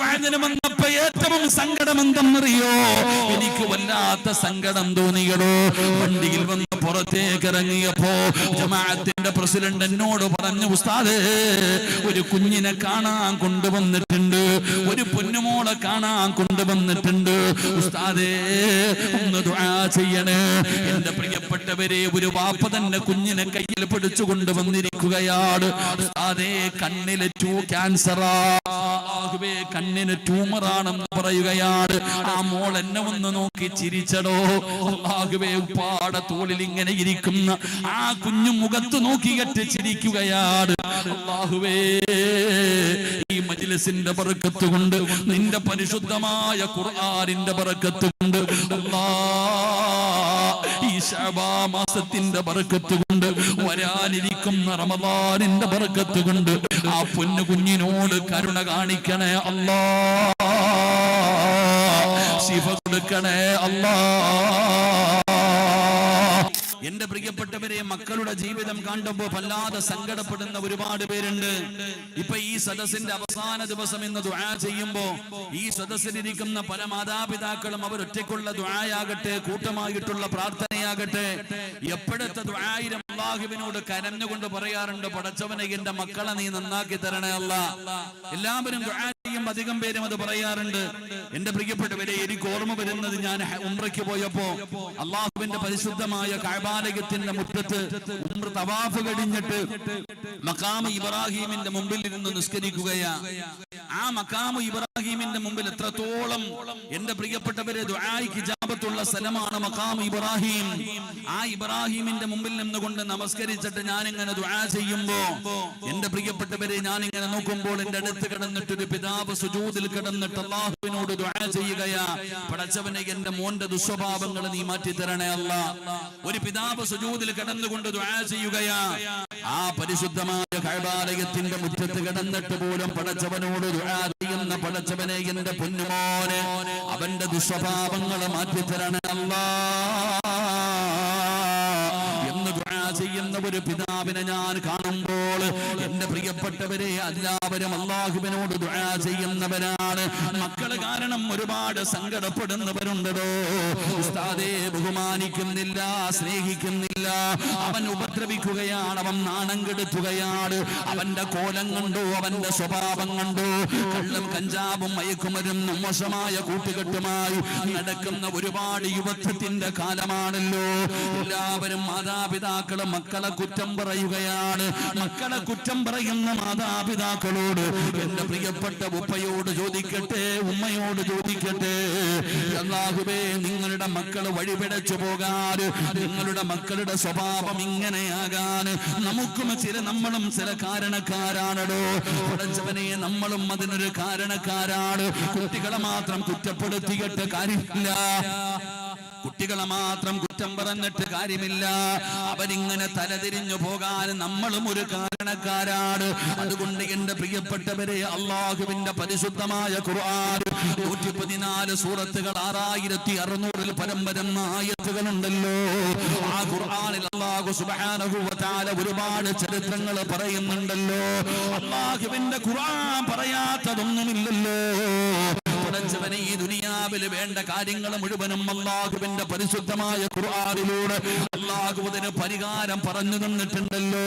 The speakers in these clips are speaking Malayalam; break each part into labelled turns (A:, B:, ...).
A: വഅദിന് വന്നപ്പോ ഏറ്റവും സങ്കടം എന്തെന്നറിയോ? എനിക്ക് വല്ലാത്ത സങ്കടം തോന്നിയടോ. വണ്ടിയിൽ വന്ന് പുറത്തേക്ക് ഇറങ്ങിയപ്പോ ജമാഅത്തിന്റെ പ്രസിഡന്റ് എന്നോട് പറഞ്ഞു, ഉസ്താദേ, ഒരു കുഞ്ഞിനെ കാണാൻ കൊണ്ടുവന്നിട്ടുണ്ട്, ഒരു പൊന്നുമോളെ കാണാൻ കൊണ്ടുവന്നിട്ടുണ്ട്. ഉസ്താദേ, ഒന്ന് ദുആ ചെയ്യണേ. എന്റെ പ്രിയപ്പെട്ടവരെ, ഒരു വാപ്പ തന്നെ കുഞ്ഞിനെ കയ്യിൽ പിടിച്ചു കൊണ്ടുവന്നിരിക്കുകയാണ്. ഉസ്താദേ, കണ്ണിലെ ക്യാൻസറാ, കണ്ണിന് ട്യൂമറാണെന്ന് പറയുകയാണ്. ആ മോൾ എന്നെ ഒന്ന് നോക്കി ചിരിച്ചടോ. അല്ലാഹുവേ, ഉപ്പാട തോളിൽ ഇങ്ങനെ ഇരിക്കുന്ന ആ കുഞ്ഞു മുഖത്ത് നോക്കിയിട്ട് ചിരിക്കുകയാണ്. അല്ലാഹുവേ, ഈ മജ്‌ലിസിന്റെ ബറക്കത്ത് കൊണ്ട്, നിന്റെ പരിശുദ്ധമായ ഖുർആനിന്റെ ബറക്കത്ത് കൊണ്ട്, ഈ ശഅബാൻ മാസത്തിന്റെ ബറക്കത്ത് കൊണ്ട്, വരാനിരിക്കുന്ന റമദാനിന്റെ ബറക്കത്ത് കൊണ്ട് ആ പൊന്നു കുഞ്ഞിനോട് കരുണ കാണിക്കണേ അല്ലാ, ശിഫ കൊടുക്കണേ അല്ലാ. എന്റെ പ്രിയപ്പെട്ടവരെ, മക്കളുടെ ജീവിതം കാണുമ്പോൾ വല്ലാതെ സങ്കടപ്പെടുന്ന ഒരുപാട് പേരുണ്ട്. ഇപ്പൊ ഈ സദസ്സിന്റെ അവസാന ദിവസം ഇന്ന് ദുആ ചെയ്യുമ്പോ ഈ സദസ്സിലിരിക്കുന്ന പല മാതാപിതാക്കളും അവരൊറ്റയ്ക്കുള്ള ദുആയാകട്ടെ, കൂട്ടമായിട്ടുള്ള പ്രാർത്ഥനയാകട്ടെ, എപ്പോഴത്തെ ദുആയിലും അല്ലാഹുവിനോട് കരഞ്ഞുകൊണ്ട് പറയാറുണ്ട്, പടച്ചവനെ എന്റെ മക്കളെ നീ നന്നാക്കി തരണേ അല്ലാ. എല്ലാവരും ദുആ ചെയ്യുമ്പോൾ അധികം പേരും അത് പറയാറുണ്ട്. എന്റെ പ്രിയപ്പെട്ടവരെ, എനിക്ക് ഓർമ്മ വരുന്നത്, ഞാൻ ഉംറയ്ക്ക് പോയപ്പോ അല്ലാഹുവിന്റെ പരിശുദ്ധമായ കഅബാലയത്തിന്റെ മുറ്റത്ത് ഉംറ തവാഫ് കഴിഞ്ഞിട്ട് മഖാമ് ഇബ്രാഹിമിന്റെ മുമ്പിൽ ഇരുന്ന് നിസ്കരിക്കുകയാ. ആ മഖാമ് ഇബ്രാഹിമിന്റെ മുമ്പിൽ എത്രത്തോളം എന്റെ പ്രിയപ്പെട്ടവരെ ദുആഇക്ക് ഇജാബത്തുള്ള സ്ഥലമാണ് മഖാമ് ഇബ്രാഹിം. ആ ഇബ്രാഹിമിന്റെ മുമ്പിൽ നിന്നുകൊണ്ട് നമസ്കരിച്ചിട്ട് ഞാൻ ഇങ്ങനെ ദുആ ചെയ്യുമ്പോ എന്റെ പ്രിയപ്പെട്ടവരെ, ഞാൻ ഇങ്ങനെ നോക്കുമ്പോൾ എന്റെ അടുത്ത് കിടന്നിട്ട് ഒരു പിതാവ് സുജൂദിൽ കിടന്നിട്ട് അല്ലാഹുവിനോട് ദുആ ചെയ്യുകയാ, പടച്ചവനെ എന്റെ മോന്റെ ദുസ്വഭാവങ്ങൾ നീ മാറ്റി തരണേ അല്ലാ. ഒരു പിതാവ് സുജൂദിൽ കിടന്നുകൊണ്ട് ദുആ ചെയ്യുകയാ. ആ പരിശുദ്ധമായ കഅബാലയത്തിന്റെ മുറ്റത്ത് കിടന്നിട്ട് പോലും പടച്ചവനോട് ദുആ ചെയ്യുന്ന, പടച്ചവനെ എന്റെ പൊന്നുമോനെ അവന്റെ ദുസ്വഭാവങ്ങൾ മാറ്റി തരണേ അല്ലാ എന്ന് ദുആ ചെയ്യുന്ന ഒരു പിതാവിനെ ഞാൻ കാണുമ്പോൾ എന്റെ പ്രിയപ്പെട്ടവരെ, എല്ലാവരും അല്ലാഹുവിനോട് ദുആ ചെയ്യുന്നവരാണ്. മക്കള് കാരണം ഒരുപാട് സങ്കടപ്പെടുന്നവരുണ്ടോ. ഉസ്താദേ, ബഹുമാനിക്കുന്നില്ല, സ്നേഹിക്കുന്നില്ല, അവൻ ഉപദ്രവിക്കുകയാണ്, അവൻ നാണം കെടുത്തുകയാണ്, അവന്റെ കോലം കണ്ടോ, അവന്റെ സ്വഭാവം കണ്ടോ, കള്ളും കഞ്ചാവും മയക്കുമരുന്നും മോശമായ കൂട്ടുകെട്ടുമായി നടക്കുന്ന ഒരുപാട് യുവത്വത്തിന്റെ കാലമാണല്ലോ. എല്ലാവരും മാതാപിതാക്കള് മക്കളെ കുറ്റം പറയുകയാണ്. മക്കളെ കുറ്റം പറയുന്ന മാതാപിതാക്കളോട് എന്റെ പ്രിയപ്പെട്ട ഉപ്പയോട് ചോദിക്കട്ടെ, ഉമ്മയോട് ചോദിക്കട്ടെ, അല്ലാഹുവേ, നിങ്ങളുടെ മക്കൾ വഴിപിഴച്ചു പോകാൻ, നിങ്ങളുടെ മക്കളുടെ സ്വഭാവം ഇങ്ങനെയാകാൻ നമ്മളും ചില കാരണക്കാരാണോ. പടച്ചവനെ, നമ്മളും അതിനൊരു കാരണക്കാരാണ്. കുട്ടികളെ മാത്രം കുറ്റപ്പെടുത്തിയിട്ട് കാര്യമില്ല, കുട്ടികളെ മാത്രം കുറ്റം പറഞ്ഞിട്ട് കാര്യമില്ല. അവരിങ്ങനെ തലതിരിഞ്ഞു പോകാൻ നമ്മളും ഒരു കാരണക്കാരാണ്. അതുകൊണ്ട് എന്റെ പ്രിയപ്പെട്ടവരെ, അല്ലാഹുവിന്റെ പരിശുദ്ധമായ ഖുർആൻ 114 സൂറത്തുകൾ, 6600 പരം വരുന്ന ആയത്തുകളുണ്ടല്ലോ. ആ ഖുർആനിൽ അല്ലാഹു സുബ്ഹാനഹു വ തആല ഒരുപാട് ചരിത്രങ്ങൾ പറയുന്നുണ്ടല്ലോ. അല്ലാഹുവിന്റെ ഖുർആൻ പറയാത്തതൊന്നുമില്ലല്ലോ. പടച്ചവനെ, ഈ ദുനിയാവിൽ വേണ്ട കാര്യങ്ങൾ മുഴുവനും അല്ലാഹുവിന്റെ പരിശുദ്ധമായ ഖുർആനിലൂടെ അല്ലാഹു അതിന് പരിഹാരം പറഞ്ഞു തന്നിട്ടുണ്ടല്ലോ.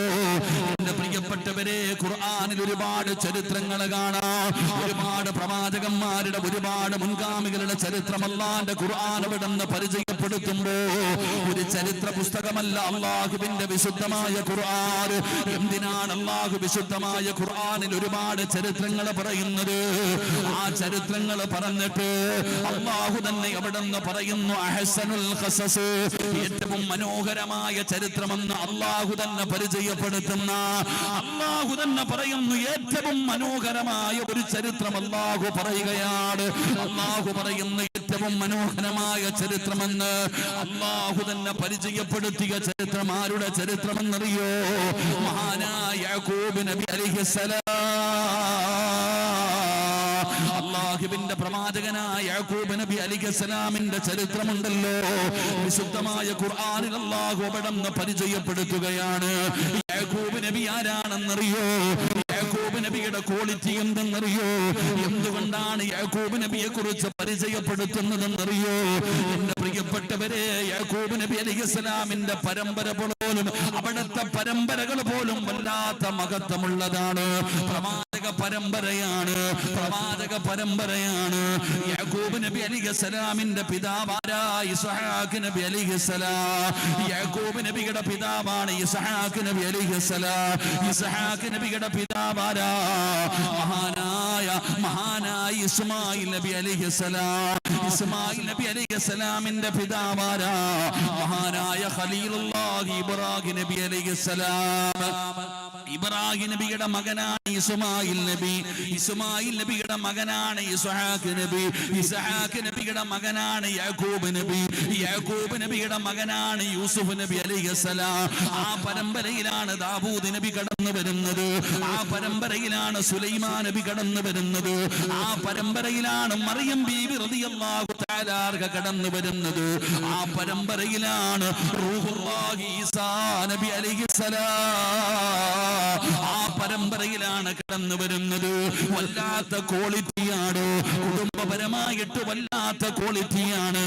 A: എന്റെ പ്രിയപ്പെട്ടവരെ, ഖുർആനിൽ ഒരുപാട് ചരിത്രങ്ങൾ കാണാം. ഒരുപാട് പ്രവാചകന്മാരുടെ, ഒരുപാട് മുൻഗാമികളുടെ ചരിത്രം അല്ലാഹുവിന്റെ ഖുർആൻ അവിടുന്ന് പരിചയപ്പെടുത്തുമ്പോ ഒരു ചരിത്ര പുസ്തകമല്ല അല്ലാഹുവിന്റെ വിശുദ്ധമായ ഖുർആൻ. എന്തിനാണ് അല്ലാഹു വിശുദ്ധമായ ഖുർആനിൽ ഒരുപാട് ചരിത്രങ്ങൾ പറയുന്നത്? ആ ചരിത്രങ്ങൾ പറഞ്ഞിട്ട് അല്ലാഹു തന്നെ അവിടുന്ന് പറയുന്നു, അഹ്സനുൽ ഖസസ്, ഏറ്റവും മനോഹരമായ ചരിത്രമെന്ന് അല്ലാഹു തന്നെ പരിചയപ്പെടുത്തുന്ന, അല്ലാഹു തന്നെ പറയുന്നു, ഏറ്റവും മനോഹരമായ ഒരു ചരിത്രം അല്ലാഹു പറയുകയാണ്. അല്ലാഹു പറയുന്നു, ഏറ്റവും മനോഹരമായ ചരിത്രമെന്ന് അല്ലാഹു തന്നെ പരിചയപ്പെടുത്തിയ ചരിത്രം ആരുടെ ചരിത്രമെന്നറിയോ? മഹാനായ യാക്കൂബ് നബി അലൈഹിസ്സലാം. അല്ലാഹുവിന്റെ പ്രവാചകനായ യാക്കൂബ് നബി അലൈഹിസ്സലാമിന്റെ ചരിത്രമുണ്ടല്ലോ. വിശുദ്ധമായ ഖുർആനിൽ അല്ലാഹു അവിടുന്ന് പരിചയപ്പെടുത്തുകയാണ്. യാക്കൂബ് നബി ആരാണെന്നറിയോ? യാക്കൂബ് നബിയുടെ ക്വാളിറ്റി എന്തെന്നറിയോ? എന്തുകൊണ്ടാണ് യാക്കൂബ് നബിയെ കുറിച്ച് പരിചയപ്പെടുത്തുന്നതെന്നറിയോ? എന്റെ പ്രിയപ്പെട്ടവരെ, യാക്കൂബ് നബി അലൈഹിസ്സലാമിന്റെ പരമ്പര പോലും, അവിടുത്തെ പരമ്പരകൾ പോലും വല്ലാത്ത മഹത്വമുള്ളതാണ്. പ്രവാചക പരമ്പരയാണ്, പ്രവാചക പരമ്പരയാണ്. യാക്കൂബ് നബി അലൈഹിസ്സലാമിന്റെ പിതാവാരാ? ഇസ്ഹാഖ് നബി അലൈഹിസ്സലാം. യാക്കൂബ് നബിയുടെ പിതാവാണ് ഇസ്ഹാഖ് നബി അലൈഹിസ്സലാം. ഇസ്ഹാഖ് നബിയുടെ പിതാവാരാ? മഹാനായ ഇസ്മായിൽ നബി അലൈഹിസ്സലാം. ഇസ്മായിൽ നബി അലൈഹിസ്സലാമിന്റെ പിതാവാരാ? മഹാനായ ഖലീലുള്ളാഹി ഇബ്രാഹിം നബി അലൈഹിസ്സലാം. ഇബ്രാഹിം നബിയുടെ മകനാണ് ഇസ്മായിൽ നബി. ഇസ്മായിൽ നബിയുടെ മകനാണ് ഇസ്ഹാഖ് നബി. ഇസ്ഹാഖ് നബിയുടെ മകനാണ് യാക്കൂബ് നബി. യാക്കൂബ് നബിയുടെ മകനാണ് യൂസുഫ് നബി അലൈഹിസ്സലാം. ആ പരമ്പരയിലാണ് ദാവൂദ് നബി കടന്നു വരുന്നത്. ആ പരമ്പരയിലാണ് സുലൈമാൻ നബി കടന്നു വരുന്നത്. ആ പരമ്പരയിലാണ് മറിയം ബീവി റളിയല്ലാഹു തആല കടന്നു വരുന്നത്. ആ പരമ്പരയിലാണ് റൂഹുല്ലാഹി ഈസാ നബി അലൈഹിസ്സലാം. ആ പരമ്പരയിലാണ് കടന്നു വരുന്നത്. വല്ലാത്ത ക്വാളിറ്റിയാണ്, കുടുംബപരമായിട്ട് വല്ലാത്ത ക്വാളിറ്റിയാണ്.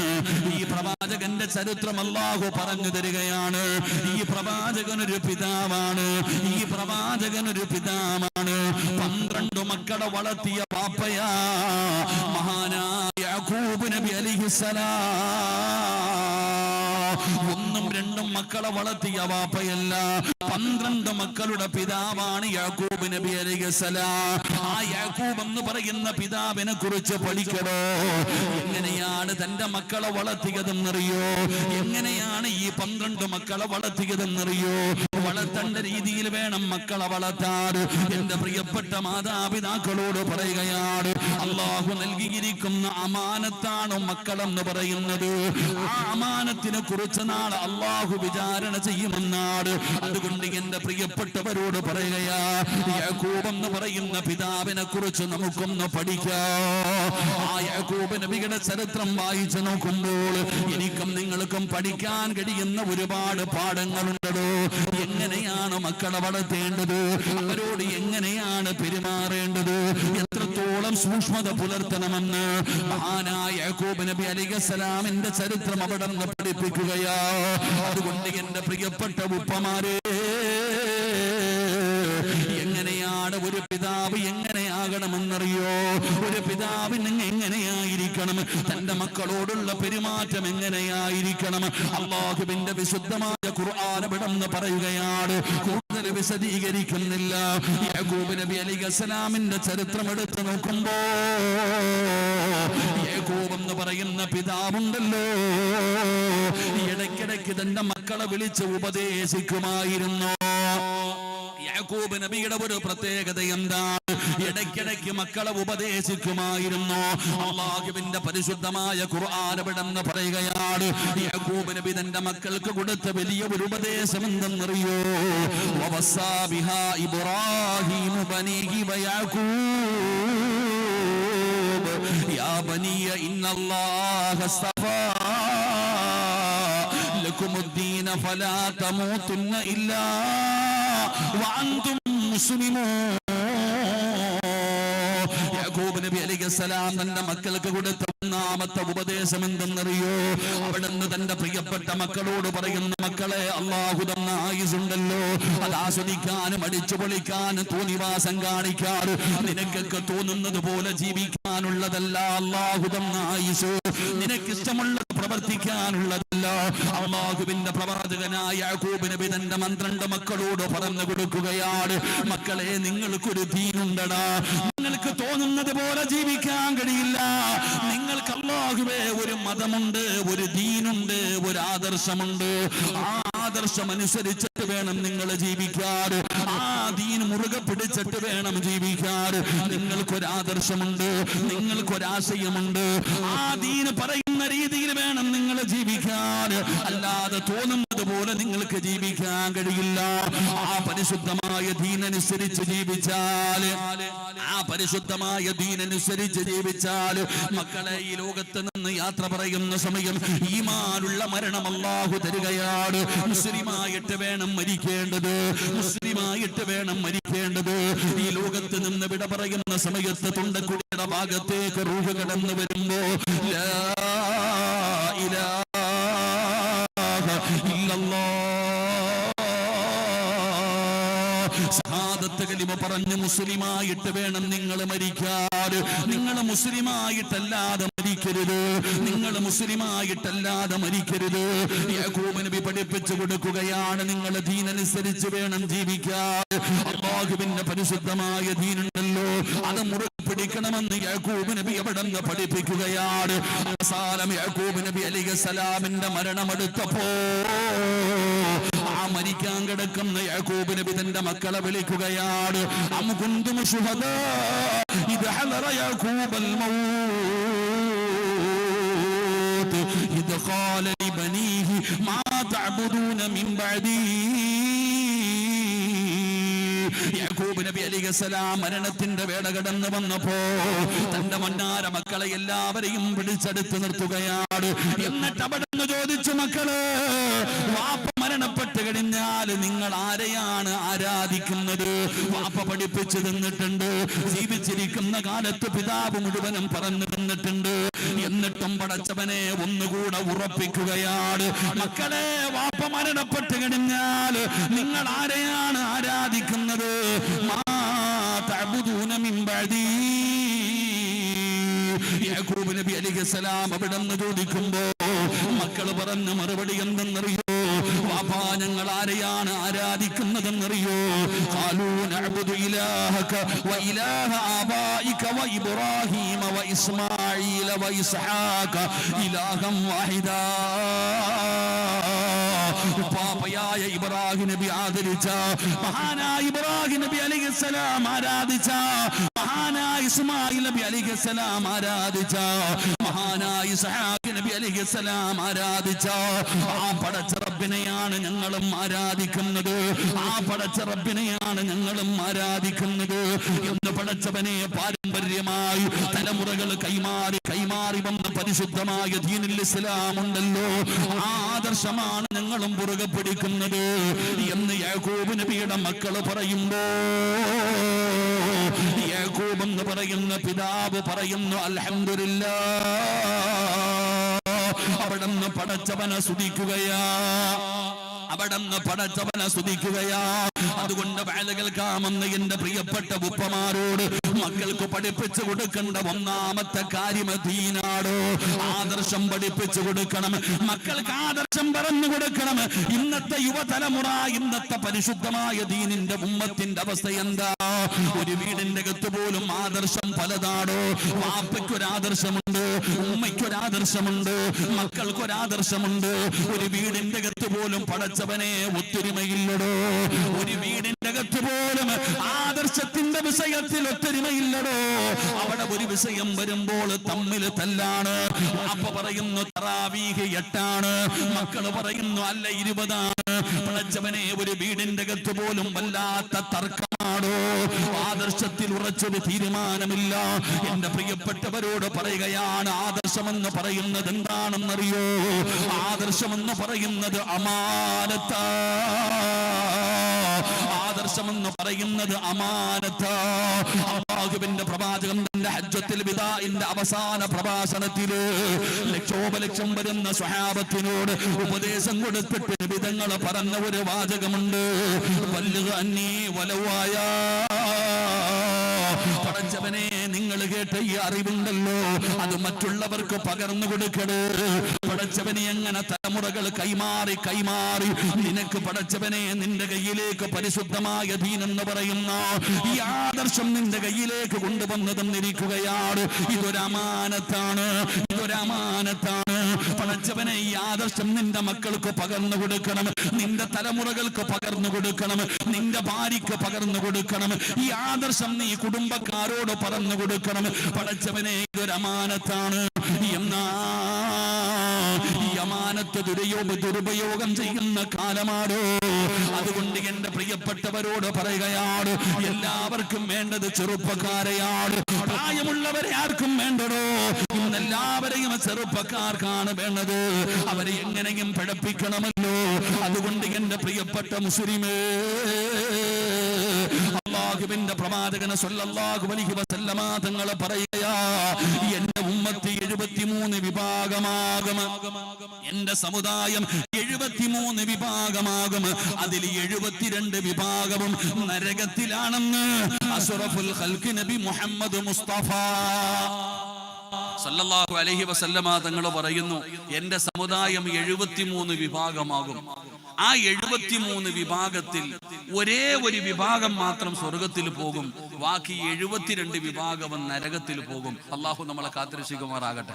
A: ഈ പ്രവാചകന്റെ ചരിത്രം അല്ലാഹു പറഞ്ഞു തരികയാണ്. ഈ പ്രവാചകനൊരു പിതാവാണ്. ഈ പ്രവാചകനൊരു പിതാവാണ്. 12 മക്കളെ വളർത്തിയ പാപ്പയാ മഹാനായ യാക്കൂബ് നബി അലൈഹിസ്സലാം. 1ഉം 2ഉം മക്കളെ വളർത്തിയ വാപ്പയല്ല, 12 മക്കളുടെ പിതാവാണ് യാക്കൂബ് നബി അലൈഹിസ്സലാം. ആ യാക്കൂബ് എന്ന് പറയുന്ന പിതാവിനെ കുറിച്ച് പഠിക്കണോ? എങ്ങനെയാണ് തന്റെ മക്കളെ വളർത്തിയതെന്നറിയോ? എങ്ങനെയാണ് ഈ 12 മക്കളെ വളർത്തിയതെന്നറിയോ? വളർത്തേണ്ട രീതിയിൽ വേണം മക്കളെ വളർത്താൻ. എന്റെ പ്രിയപ്പെട്ട മാതാപിതാക്കളോട് പറയുകയാണ്, അള്ളാഹു നൽകിയിരിക്കുന്ന അമാനത്താണ് മക്കളെന്ന് പറയുന്നത്. ആ അമാനത്തിനെ കുറിച്ച് നാളെ അള്ളാഹു വിചാരണ ചെയ്യുമെന്നാണ്. അതുകൊണ്ട് എന്റെ പ്രിയപ്പെട്ടവരോട് പറയുകയാ, യാക്കൂബ് എന്ന് പറയുന്ന പിതാവിനെ കുറിച്ച് നമുക്കൊന്ന് പഠിക്കാം. ആ യാക്കൂബ് നബിയുടെ ചരിത്രം വായിച്ചു നോക്കുമ്പോൾ എനിക്കും നിങ്ങൾക്കും പഠിക്കാൻ കഴിയുന്ന ഒരുപാട് പാഠങ്ങളുണ്ടോ. എങ്ങനെയാണ് മക്കളെ വളർത്തേണ്ടത്, അവരോട് എങ്ങനെയാണ് പെരുമാറേണ്ടത്, എത്രത്തോളം സൂക്ഷ്മത പുലർത്തണമെന്ന് മഹാനായ യാക്കൂബ് നബി അലൈഹിസ്സലാമിന്റെ ചരിത്രം അവിടെ നിന്ന് പഠിപ്പിക്കുകയാ. അതുകൊണ്ട് എന്റെ പ്രിയപ്പെട്ട ഉപ്പമാരെ, എങ്ങനെയാണ് ഒരു പിതാവ് എങ്ങനെയാകണമെന്നറിയോ? ഒരു പിതാവിന് എങ്ങനെയായിരിക്കണം? തന്റെ മക്കളോടുള്ള പെരുമാറ്റം എങ്ങനെയായിരിക്കണം? അല്ലാഹുവിന്റെ വിശുദ്ധമായ ഖുർആൻ ഇവിടെന്ന് പറയുകയാണ്. കൂടുതൽ വിശദീകരിക്കുന്നില്ല. യാക്കൂബ് നബി അലൈഹിസ്സലാമിന്റെ ചരിത്രം എടുത്തു നോക്കുമ്പോ യാക്കൂബ് എന്ന് പറയുന്ന പിതാവുണ്ടല്ലോ, ഇടയ്ക്കിടയ്ക്ക് തന്റെ മക്കളെ വിളിച്ച് ഉപദേശിക്കുമായിരുന്നു. യാക്കൂബ് നബിയുടെ ഒരു പ്രത്യേകത എന്താണ്? ഇടയ്ക്കിടയ്ക്ക് മക്കളെ ഉപദേശിക്കുമായിരുന്നു. അല്ലാഹുവിന്റെ പരിശുദ്ധമായ ഖുർആൻ ഇവിടെന്ന് പറയുകയാണ്, യാക്കൂബ് നബി തന്റെ മക്കൾക്ക് കൊടുത്ത വലിയ ഒരു ഉപദേശം എന്തെന്നറിയോ? വവസ്സാ ബിഹാ ഇബ്രാഹീം ബനീഹി വയാക്കൂബ് യാ ബനിയ ഇന്നല്ലാഹ അസ്തഫാ ലക്കുമുദ്ദീന ഫലാ തമൂതുന്ന ഇല്ലാ വഅൻതും മുസ്ലിമൂൻ. യാക്കൂബ് നബി അലൈഹിസ്സലാം തന്റെ മക്കൾക്ക് കൊടുത്ത ഒന്നാമത്തെ ഉപദേശം എന്തെന്നറിയോ? അവിടുന്ന് തന്റെ പ്രിയപ്പെട്ട മക്കളോട് പറയുന്ന, മക്കളെ, അല്ലാഹു തന്ന ആയുസുണ്ടല്ലോ, അത് ആസ്വദിക്കാനും അടിച്ചു പൊളിക്കാനും തോന്നിവാസം കാണിക്കാറ് നിനക്കൊക്കെ തോന്നുന്നത് പോലെ ജീവിക്കാനുള്ളതല്ല. അല്ലാഹു തന്ന ആയുസ് നിനക്കിഷ്ടമുള്ളത് പ്രവർത്തിക്കാനുള്ളതല്ല. അല്ലാഹുവിന്റെ പ്രവാചകനായ യാക്കൂബ് നബി തന്റെ 12 മക്കളോട് പറഞ്ഞു കൊടുക്കുകയാണ്, മക്കളെ, നിങ്ങൾക്കൊരു ദീനുണ്ടടാ. നിങ്ങൾക്ക് തോന്നുന്നത് പോലെ ജീവിക്കാൻ കഴിയില്ല. നിങ്ങൾക്ക് അല്ലാഹുവേ ഒരു മതമുണ്ട്, ഒരു ദീനുണ്ട്, ഒരു ആദർശമുണ്ട്. ആ ആദർശം അനുസരിച്ചിട്ട് വേണം നിങ്ങൾ ജീവിക്കാൻ. ആ ദീൻ മുറുകെ പിടിച്ചിട്ട് വേണം ജീവിക്കാൻ. നിങ്ങൾക്കൊരാദർശമുണ്ട്, നിങ്ങൾക്കൊരാശയമുണ്ട്. ആ ദീൻ പറയുന്ന പറയുന്ന രീതിയിൽ വേണം നിങ്ങൾ ജീവിക്കാൻ, അല്ലാതെ തോന്നുന്നത് പോലെ നിങ്ങൾക്ക് ജീവിക്കാൻ കഴിയില്ല. ആ പരിശുദ്ധമായ ദീനനുസരിച്ച് ജീവിച്ചാൽ, ആ പരിശുദ്ധമായ ദീനനുസരിച്ച് ജീവിച്ചാൽ മക്കളെ ഈ ലോകത്ത് നിന്ന് യാത്ര പറയുന്ന സമയം ഈമാനുള്ള മരണം അല്ലാഹു തരികയാണ്. മുസ്ലിമായിട്ട് വേണം മരിക്കേണ്ടത്, മുസ്ലിമായിട്ട് വേണം മരിക്കേണ്ടത്. ഈ ലോകത്ത് നിന്ന് വിട പറയുന്ന സമയത്ത് തൊണ്ടക്കുടിയുടെ ഭാഗത്തേക്ക് റൂഹ് കടന്നു വരുമ്പോ ലാ ഇലാഹ ഇല്ലല്ലാഹ് ഷഹാദത്ത് കലിമ പറഞ്ഞ് മുസ്ലിമായിട്ട് വേണം നിങ്ങൾ മരിക്കാൻ. നിങ്ങൾ മുസ്ലിമായിട്ടല്ലാതെ മരിക്കരുത്, നിങ്ങൾ മുസ്ലിമായിട്ടല്ലാതെ മരിക്കരുത്. യാക്കൂബ് നബി പഠിപ്പിച്ചു കൊടുക്കുകയാണ്, നിങ്ങൾ ദീനനുസരിച്ച് വേണം ജീവിക്കാൻ. അല്ലാഹുവിന്റെ പരിശുദ്ധമായ ദീനുണ്ടല്ലോ, അത് മുറുകെ പിടിക്കണമെന്ന് യാക്കൂബ് നബി അവിടെ നിന്ന് പഠിപ്പിക്കുകയാണ്. അവസാനം യാക്കൂബ് നബി അലൈഹിസ്സലാമിന്റെ മരണമെടുത്തപ്പോ ആ മരിക്കാൻ കിടക്കുന്ന യാക്കൂബ് നബി തന്റെ മക്കളെ വിളിക്കുകയാണ്. അം കുന്തും ശുഹദാ ഇദ് ഹദറ യാക്കൂബൽ മൗത് ഇദ് ഖാല ലിബനീഹി മാ തഅബുദൂന മിൻ ബഅദീ. യാക്കൂബ് നബി അലൈഹിസ്സലാം മരണത്തിന്റെ വേള കടന്നു വന്നപ്പോ തന്റെ മന്നാര മക്കളെ എല്ലാവരെയും പിടിച്ചെടുത്ത് നിർത്തുകയാണ്. എന്നിട്ട് അവിടെ നിന്ന് ചോദിച്ചു, മക്കള് വാപ്പ മരണപ്പെട്ട് കഴിഞ്ഞാൽ നിങ്ങൾ ആരെയാണ് ആരാധിക്കുന്നത്? വാപ്പ പഠിപ്പിച്ചു തന്നിട്ടുണ്ട്, ജീവിച്ചിരിക്കുന്ന കാലത്ത് പിതാവ് മുഴുവനും പറഞ്ഞു തന്നിട്ടുണ്ട്. എന്നിട്ടും പടച്ചവനെ ഒന്നുകൂടെ ഉറപ്പിക്കുകയാണ്, മക്കളെ വാപ്പ മരണപ്പെട്ട് കഴിഞ്ഞാൽ നിങ്ങൾ ആരെയാണ് ആരാധിക്കുന്നത്? മാ തഅബുദൂന മിൻ ബഅദീ. യാക്കൂബ് നബി അലൈഹിസ്സലാം അവിടെ നിന്ന് ചോദിക്കുമ്പോ മക്കള് പറഞ്ഞ മറുപടി എന്തെന്നറിയോ? വാപ്പാ ഞങ്ങൾ ആരെയാണ് ആരാധിക്കുന്നതെന്നറിയോ? ഖാലൂ നഅബുദു ഇലാഹക വ ഇലാഹ ആബായിക വ ഇബ്രാഹീമ വ ഇസ്മാഈല വ ഇസ്ഹാഖ ഇലാഹൻ വാഹിദാ. ഉപ്പാപ്പയായ ഇബ്രാഹിം നബി ആദരിച്ച, മഹാനായ ഇബ്രാഹിം നബി അലൈഹിസ്സലാം ആരാധിച്ച, മഹാനായ ഇസ്മായിൽ നബി അലൈഹിസ്സലാം ആരാധിച്ച, മഹാനായ ഇസ്ഹാഖ് നബി അലൈഹിസ്സലാം ആരാധിച്ച ആ പടച്ച റബ്ബിനെയാണ് ഞങ്ങളും ആരാധിക്കുന്നത്, ആ പടച്ച റബ്ബിനെയാണ് ഞങ്ങളും ആരാധിക്കുന്നത് എന്ന് പടച്ചവനെ പാരമ്പര്യമായി തലമുറകൾ കൈമാറി കൈമാറി വന്ന പരിശുദ്ധമായ ദീനുൽ ഇസ്ലാം ഉണ്ടല്ലോ, ആ ആദർശമാണ് ഞങ്ങളും പുറകെ പിടിക്കുന്നത് എന്ന് യാക്കൂബ് നബിയുടെ മക്കൾ പറയുമ്പോ യാക്കൂബ് എന്ന് പറയുന്ന പിതാവ് പറയുന്നു, അൽഹംദുലില്ലാഹ്. അവിടുന്ന് പടച്ചവനെ സ്തുതിക്കുകയാ, അവിടുന്ന് പടച്ചവനെ സ്തുതിക്കുകയാ. അതുകൊണ്ട് വേല കേൾക്കാമെന്ന് എന്റെ പ്രിയപ്പെട്ട ഉപ്പമാരോട് മക്കൾക്ക് പഠിപ്പിച്ചു കൊടുക്കേണ്ട ഒന്നാമത്തെ കാര്യം ദീനാണ്. ആദർശം പഠിപ്പിച്ചു കൊടുക്കണം, മക്കൾക്ക് ആദർശം പറഞ്ഞു കൊടുക്കണം. ഇന്നത്തെ യുവതലമുറ, ഇന്നത്തെ പരിശുദ്ധമായ ദീനിന്റെ ഉമ്മത്തിന്റെ അവസ്ഥ എന്താ? ഒരു വീടിന്റെ അകത്ത് പോലും ആദർശം പലതാണോ. വാപ്പയ്ക്കൊരാദർശമുണ്ട്, ഉമ്മയ്ക്കൊരാദർശമുണ്ട്, മക്കൾക്കൊരാദർശമുണ്ട്. ഒരു വീടിന്റെ അകത്ത് പോലും പടച്ചവനെ ഒത്തൊരുമയില്ലടോ. ഒരു വീടിന്റെ അകത്ത് പോലും ആദർശത്തിന്റെ വിഷയത്തിൽ ഒത്തൊരുമയില്ലടോ. അവിടെ ഒരു വിഷയം വരുമ്പോൾ തമ്മിൽ തല്ലാണ്. വാപ്പ പറയുന്നു തറാവീഹ് 8 മക്കള് പറയുന്നു അല്ല 20. പടച്ചവനെ ഒരു വീടിന്റെ അകത്ത് പോലും വല്ലാത്ത തർക്കമാണോ. ആദർശത്തിൽ ഉറച്ചൊരു തീരുമാനമില്ല. എന്റെ പ്രിയപ്പെട്ടവരോട് പറയുകയാണ്, ആദർശമെന്ന് പറയുന്നത് എന്താണെന്നറിയോ? ആദർശമെന്ന് പറയുന്നത് അമാനത്താ. ആദർശമെന്ന് പറയുന്നത് അമാനത്താ. അല്ലാഹുവിന്റെ പ്രവാചകൻ തന്റെ ഹജ്ജത്തുൽ വിദാഇന്റെ അവസാന പ്രഭാഷണത്തില് ലക്ഷോപലക്ഷം വരുന്ന സ്വഹാബത്തിനോട് ഉപദേശം കൊടുത്തിട്ട് വിധങ്ങൾ പറഞ്ഞ ഒരു വാചകമുണ്ട്, വല്ലുക അന്നീ വലവായ. പടച്ചവനെ നിങ്ങൾ കേട്ട ഈ അറിവുണ്ടല്ലോ, അത് മറ്റുള്ളവർക്ക് പകർന്നു കൊടുക്കണേ. പടച്ചവനെ എങ്ങനെ തലമുറകൾ കൈമാറി കൈമാറി നിനക്ക് പടച്ചവനെ നിന്റെ കയ്യിലേക്ക് പരിശുദ്ധമായ ദീനെന്ന് പറയുന്ന ഈ ആദർശം നിന്റെ കയ്യിലേക്ക് കൊണ്ടുവന്നു തന്നിരിക്കുകയാണ്. ഇതൊരമാനത്താണ്, ഇതൊരമാനത്താണ്. പടച്ചവനെ ഈ ആദർശം നിന്റെ മക്കൾക്ക് പകർന്നു കൊടുക്കണം, നിന്റെ തലമുറകൾക്ക് പകർന്നു കൊടുക്കണം, നിന്റെ ഭാര്യയ്ക്ക് പകർന്നു കൊടുക്കണം. ഈ ആദർശം നീ കുടുംബക്കാരോട് പറഞ്ഞു കൊടുക്കണം. പടച്ചവനെ ഇതൊരമാനത്താണ്. എന്നാ വരുമാനത്തെ ദുരുപയോഗം ചെയ്യുന്ന കാലമാണോ? അതുകൊണ്ട് എന്റെ പ്രിയപ്പെട്ടവരോട് പറയുകയാണ്, എല്ലാവർക്കും വേണ്ടത് ചെറുപ്പക്കാരെയാണ്. പ്രായമുള്ളവരെ ആർക്കും വേണ്ടടോ. ഇന്നെല്ലാവരെയും ചെറുപ്പക്കാർക്കാണ് വേണ്ടത്. അവരെ എങ്ങനെയും പഠിപ്പിക്കണമല്ലോ. അതുകൊണ്ട് എന്റെ പ്രിയപ്പെട്ട മുസ്ലിമേ, അല്ലാഹുവിന്റെ പ്രവാചകൻ സല്ലല്ലാഹു അലൈഹി വസല്ലമ തങ്ങൾ പറയുകയാ, എന്റെ ഉമ്മത്ത് 73 വിഭാഗമാകും. എന്റെ സമുദായം 73 വിഭാഗമാകും. അതിൽ 72 വിഭാഗവും നരകത്തിലാണെന്ന് അഷ്റഫുൽ ഖൽഖ് നബി മുഹമ്മദ് മുസ്തഫ സല്ലല്ലാഹു അലൈഹി വസല്ലമ തങ്ങൾ പറയുന്നു, എന്റെ സമുദായം 73 വിഭാഗമാകും. ആ 73 വിഭാഗത്തിൽ ഒരേ ഒരു വിഭാഗം മാത്രം സ്വർഗത്തിൽ പോകും. ബാക്കി 72 വിഭാഗവും നരകത്തിൽ പോകും. അള്ളാഹു നമ്മളെ കാത്തിരക്ഷിക്കുമാറാകട്ടെ.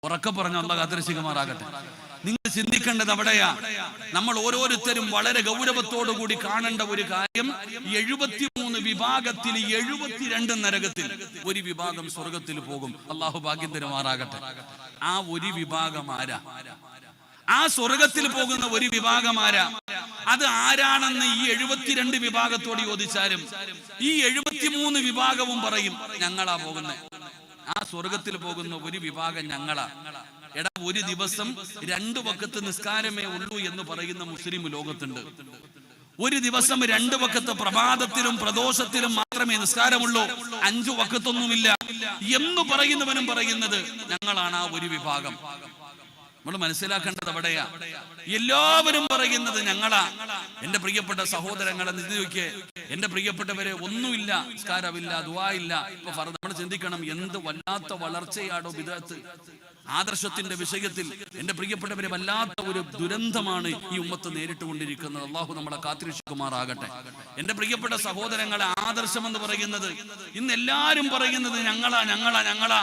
A: ഉറക്കെ പറഞ്ഞ അള്ളാഹു കാത്തിരക്ഷിക്കുമാറാകട്ടെ. നിങ്ങൾ ചിന്തിക്കേണ്ടത് അവിടെയാ. നമ്മൾ ഓരോരുത്തരും വളരെ ഗൗരവത്തോടു കൂടി കാണേണ്ട ഒരു കാര്യം, 73 വിഭാഗത്തിൽ 72 നരകത്തിൽ, ഒരു വിഭാഗം സ്വർഗത്തിൽ പോകും. അള്ളാഹു ഭാഗ്യം തരുമാറാകട്ടെ. ആ ഒരു വിഭാഗം ആരാ? ആ സ്വർഗത്തിൽ പോകുന്ന ഒരു വിഭാഗമാരാ? അത് ആരാണെന്ന് ഈ 72 വിഭാഗത്തോട് ചോദിച്ചാലും ഈ 73 വിഭാഗവും പറയും, ഞങ്ങളാ പോകുന്നത്. ആ സ്വർഗത്തിൽ പോകുന്ന ഒരു വിഭാഗം ഞങ്ങളാ. എടാ, ഒരു ദിവസം 2 വഖത്ത് നിസ്കാരമേ ഉള്ളൂ എന്ന് പറയുന്ന മുസ്ലിം ലോകത്തുണ്ട്. ഒരു ദിവസം 2 വഖത്ത് പ്രഭാതത്തിലും പ്രദോഷത്തിലും മാത്രമേ നിസ്കാരമുള്ളൂ, 5 വഖത്തൊന്നുമില്ല എന്ന് പറയുന്നവനും പറയുന്നത് ഞങ്ങളാണ് ആ ഒരു വിഭാഗം. നമ്മൾ മനസ്സിലാക്കേണ്ടത് അവിടെയാ. എല്ലാവരും പറയുന്നത് ഞങ്ങളാ. എന്റെ പ്രിയപ്പെട്ട സഹോദരങ്ങളെ നിശ്ചയിക്ക്, എന്റെ പ്രിയപ്പെട്ടവരെ, ഒന്നുമില്ല, നിസ്കാരമില്ല, ദുആ ഇല്ല. ഇപ്പൊ നമ്മൾ ചിന്തിക്കണം, എന്ത് വല്ലാത്ത വളർച്ചയാണോ ബിദ്അത്ത്. ആദർശത്തിന്റെ വിഷയത്തിൽ എന്റെ പ്രിയപ്പെട്ടവരെ വല്ലാത്ത ഒരു ദുരന്തമാണ് ഈ ഉമ്മത്ത് നേരിട്ടുകൊണ്ടിരിക്കുന്നത്. അള്ളാഹു നമ്മളെ കാത്തിരക്ഷിക്കുമാറാകട്ടെ. എന്റെ പ്രിയപ്പെട്ട സഹോദരങ്ങളെ, ആദർശം എന്ന് പറയുന്നത് ഇന്ന് എല്ലാരും പറയുന്നത് ഞങ്ങളാ ഞങ്ങളാ ഞങ്ങളാ.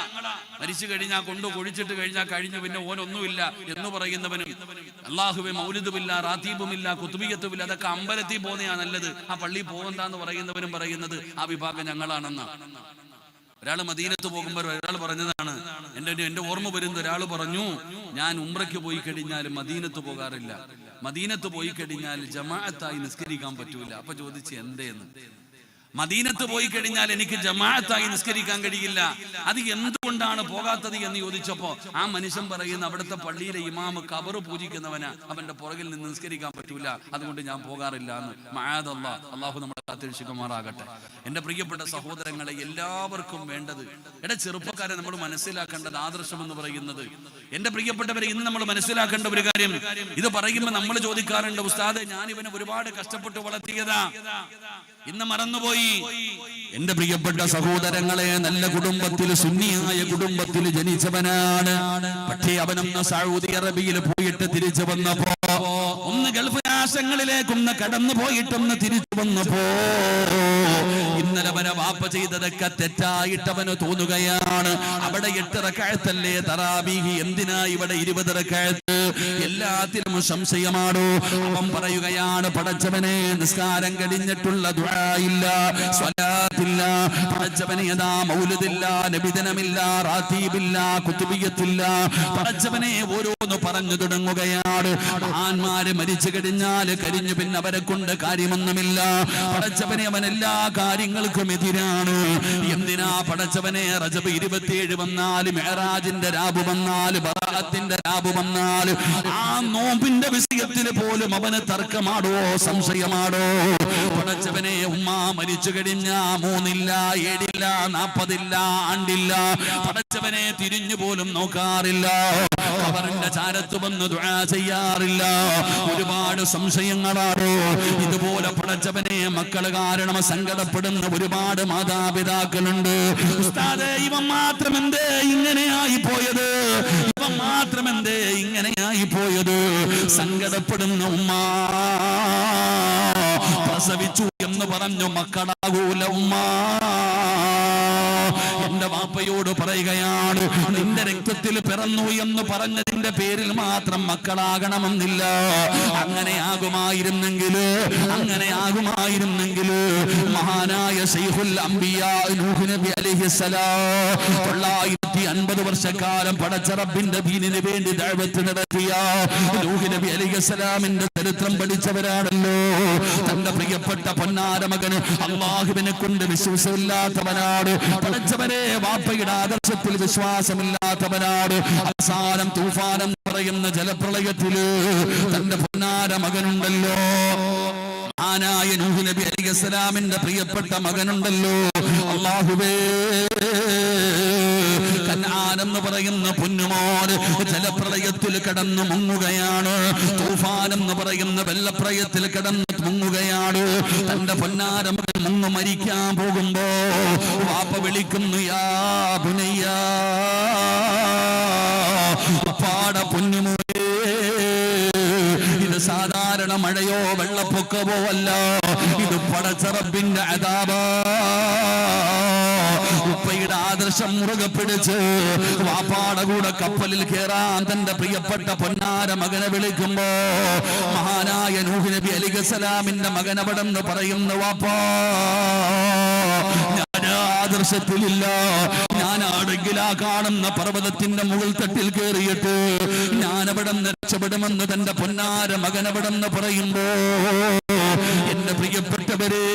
A: മരിച്ചു കഴിഞ്ഞാൽ കൊഴിച്ചിട്ട് കഴിഞ്ഞാൽ കഴിഞ്ഞു, പിന്നെ ഓനൊന്നുമില്ല എന്ന് പറയുന്നവനും, അള്ളാഹുവെ മൗലിദുമില്ല, റാത്തീബുമില്ല, കുത്തുബിയത്തുമില്ല, അതൊക്കെ അമ്പലത്തിൽ പോകുന്നതാ നല്ലത്, ആ പള്ളിയിൽ പോകണ്ടെന്ന് പറയുന്നവനും പറയുന്നത് ആ വിഭാഗം ഞങ്ങളാണെന്ന്. ഒരാൾ മദീനത്ത് പോകുമ്പോൾ ഒരാൾ പറഞ്ഞതാണ്, എന്റെ ഓർമ്മ വരുന്ന ഒരാൾ പറഞ്ഞു, ഞാൻ ഉംറയ്ക്ക് പോയി കഴിഞ്ഞാൽ മദീനത്ത് പോകാറില്ല, മദീനത്ത് പോയി കഴിഞ്ഞാൽ ജമാഅത്തായി നിസ്കരിക്കാൻ പറ്റൂല. അപ്പൊ ചോദിച്ചു എന്തേന്ന്. മദീനത്ത് പോയി കഴിഞ്ഞാൽ എനിക്ക് ജമാഅത്തായി നിസ്കരിക്കാൻ കഴിയില്ല, അത് എന്തുകൊണ്ടാണ് പോകാത്തത് എന്ന് ചോദിച്ചപ്പോ ആ മനുഷ്യൻ പറയുന്ന, അവിടുത്തെ പള്ളിയിലെ ഇമാമ് ഖബർ പൂജിക്കുന്നവനാ, അവന്റെ പുറകിൽ നിന്ന് നിസ്കരിക്കാൻ പറ്റൂല, അതുകൊണ്ട് ഞാൻ പോകാറില്ല എന്ന്. മഅദല്ലാഹ്, അള്ളാഹു നമ്മളെ കാത്തിരക്ഷിക്കുമാറാകട്ടെ. എന്റെ പ്രിയപ്പെട്ട സഹോദരങ്ങളെ, എല്ലാവർക്കും വേണ്ടത്, ചെറുപ്പക്കാരെ നമ്മൾ മനസ്സിലാക്കേണ്ടത് ആദർശം എന്ന് പറയുന്നത്, എന്റെ പ്രിയപ്പെട്ടവരെ, ഇന്ന് നമ്മൾ മനസ്സിലാക്കേണ്ട ഒരു കാര്യം, ഇത് പറയുമ്പോൾ നമ്മൾ ചോദിക്കാറുണ്ട്, ഉസ്താദെ ഞാൻ ഇവനെ ഒരുപാട് കഷ്ടപ്പെട്ട് വളർത്തിയതാ, ഇന്ന് മറന്നുപോയി. എന്റെ പ്രിയപ്പെട്ട സഹോദരങ്ങളെ, നല്ല കുടുംബത്തിൽ, സുന്നിയായ കുടുംബത്തിൽ ജനിച്ചവനാണ്. പക്ഷേ അവനൊന്ന് സൗദി അറേബ്യയിൽ പോയിട്ട് തിരിച്ചു വന്നപ്പോ, ഒന്ന് ഗൾഫ് രാഷ്ട്രങ്ങളിലേക്കൊന്ന് കടന്നു പോയിട്ടൊന്ന് തിരിച്ചു വന്നപ്പോ, ഇന്നലെ അവനെ വാപ്പ ചെയ്തതൊക്കെ തെറ്റായിട്ടവന് തോന്നുകയാണ്. അവിടെ 8 റക്അത്തല്ലേ തറാവീഹ്, എന്തിനാ ഇവിടെ 20 റക്അത്ത്? എല്ലാത്തിനും സംശയമാണോ? അവൻ പറയുകയാണ്, പടച്ചവനെ, നിസ്കാരം കഴിഞ്ഞിട്ടുള്ള ദുആ ഇല്ല, സ്വലാത്തില്ല, പടച്ചവനെ അതാ മൗലിദില്ല, നബിദിനമില്ല, റാത്തീബില്ല, കുതുബിയത്തില്ല. പടച്ചവനെ ഓരോന്ന് പറഞ്ഞു തുടങ്ങുകയാണ്. മഹാന്മാര് മരിച്ചു കഴിഞ്ഞാൽ കരിഞ്ഞു, പിന്നെ അവരെ കൊണ്ട് കാര്യമൊന്നുമില്ല. പടച്ചവനെ അവൻ എല്ലാ കാര്യങ്ങൾക്കും എതിരാണ്. എന്തിനാ പടച്ചവനെ റജബ് 27 വന്നാൽ, മിഅ്റാജിന്റെ രാവ് വന്നാൽ, ബറാഅത്തിന്റെ രാവ് വന്നാൽ, ആ നോമ്പിന്റെ വിഷയത്തിൽ പോലും അവന് തർക്കമാടോ, സംശയമാടോ? പടച്ചവനെ, ഉമ്മ മരിച്ചു കഴിഞ്ഞ 3 ഇല്ല, 7 ഇല്ല, 40 ഇല്ല, ആണ്ടില്ല, പടച്ചവനെ തിരിഞ്ഞു പോലും നോക്കാറില്ല, അവരുടെ ചാരത്ത് വന്ന് ദുആ ചെയ്യാറില്ല. ഒരുപാട് സംശയങ്ങളാണോ? ഇതുപോലെ പടച്ചവനെ മക്കള് കാരണം സങ്കടപ്പെടുന്ന ഒരുപാട് മാതാപിതാക്കളുണ്ട്. ഉസ്താദേ, ഇവൻ മാത്രം എന്തേ ഇങ്ങനെയായി പോയത്? ഇവൻ മാത്രം എന്തേ ഇങ്ങനെയായി പോയത്? സങ്കടപ്പെടുന്ന ഉമ്മ, പ്രസവിച്ചു എന്ന് പറഞ്ഞു മക്കളാകൂല ഉമ്മ. എന്റെ വാപ്പയോട് പറയുകയാണ്, നിന്റെ രക്തത്തിൽ പിറന്നു എന്ന് പറഞ്ഞതിന്റെ പേരിൽ മാത്രം മക്കളാകണമെന്നില്ല. അങ്ങനെ ആകുമായിരുന്നെങ്കിൽ മഹാനായ ശൈഖുൽ അംബിയാ നൂഹ് നബി അലൈഹിസ്സലാം 50 വർഷക്കാലം പടച്ച റബ്ബിന്റെ ദീനിന് വേണ്ടി ദഅവത്ത് നടത്തിയ നൂഹ് നബി അലൈഹിസ്സലാമിന്റെ ചരിത്രം പഠിച്ചവരാണല്ലോ. തന്റെ പ്രിയപ്പെട്ട പൊന്നാര മകന് അല്ലാഹുവിനെ കൊണ്ട് വിശ്വാസമില്ലാത്തവനാണ്. പടച്ചവരെ വാപ്പയുടെ ആദർശത്തിൽ വിശ്വാസമില്ലാത്തവനാണ്. അവസാനം തൂഫാനം പറയുന്ന ജലപ്രളയത്തില് തന്റെ പൊന്നാര മകനുണ്ടല്ലോ, മഹാനായ നൂഹ് നബി അലൈഹിസ്സലാമിന്റെ പ്രിയപ്പെട്ട മകനുണ്ടല്ലോ, അല്ലാഹുവേ കനാൻ എന്ന് പറയുന്ന പൊന്നുമോൻ ജലപ്രളയത്തിൽ കിടന്നു മുങ്ങുകയാണ്. തൂഫാൻ എന്ന് പറയുന്ന വെള്ളപ്രളയത്തിൽ കിടന്ന് മുങ്ങുകയാണ്. തന്റെ പൊന്നാര മകൻ മുങ്ങു മരിക്കാൻ പോകുമ്പോ വാപ്പ വിളിക്കുന്നു, യാ ബുനയ്യ, പാട പൊന്നുമോനെ, ഇത് സാധാരണ മഴയോ വെള്ളപ്പൊക്കമോ അല്ല, ഇത് പടച്ച റബ്ബിന്റെ അദാബാ. ഉപ്പയുടെ ആദർശം മുറുകെ പിടിച്ച് വാപ്പാടെ കൂടെ കപ്പലിൽ കേറാൻ തന്റെ പ്രിയപ്പെട്ട പൊന്നാര മകനെ വിളിക്കുമ്പോ മഹാനായ നൂഹ് നബി അലൈഹിസ്സലാമിന്റെ മകൻ അവിടെന്ന് പറയുന്നു, വാപ്പാ ഞാൻ ആദർശത്തിലില്ല, ഞാനാണെങ്കിൽ ആ കാണുന്ന പർവ്വതത്തിന്റെ മുകൾ തട്ടിൽ കയറിയിട്ട് ഞാൻ അവിടെ രക്ഷപ്പെടുമെന്ന് തന്റെ പൊന്നാര മകൻ അവിടെന്ന് പറയുമ്പോ എന്റെ പ്രിയപ്പെട്ടവരെ,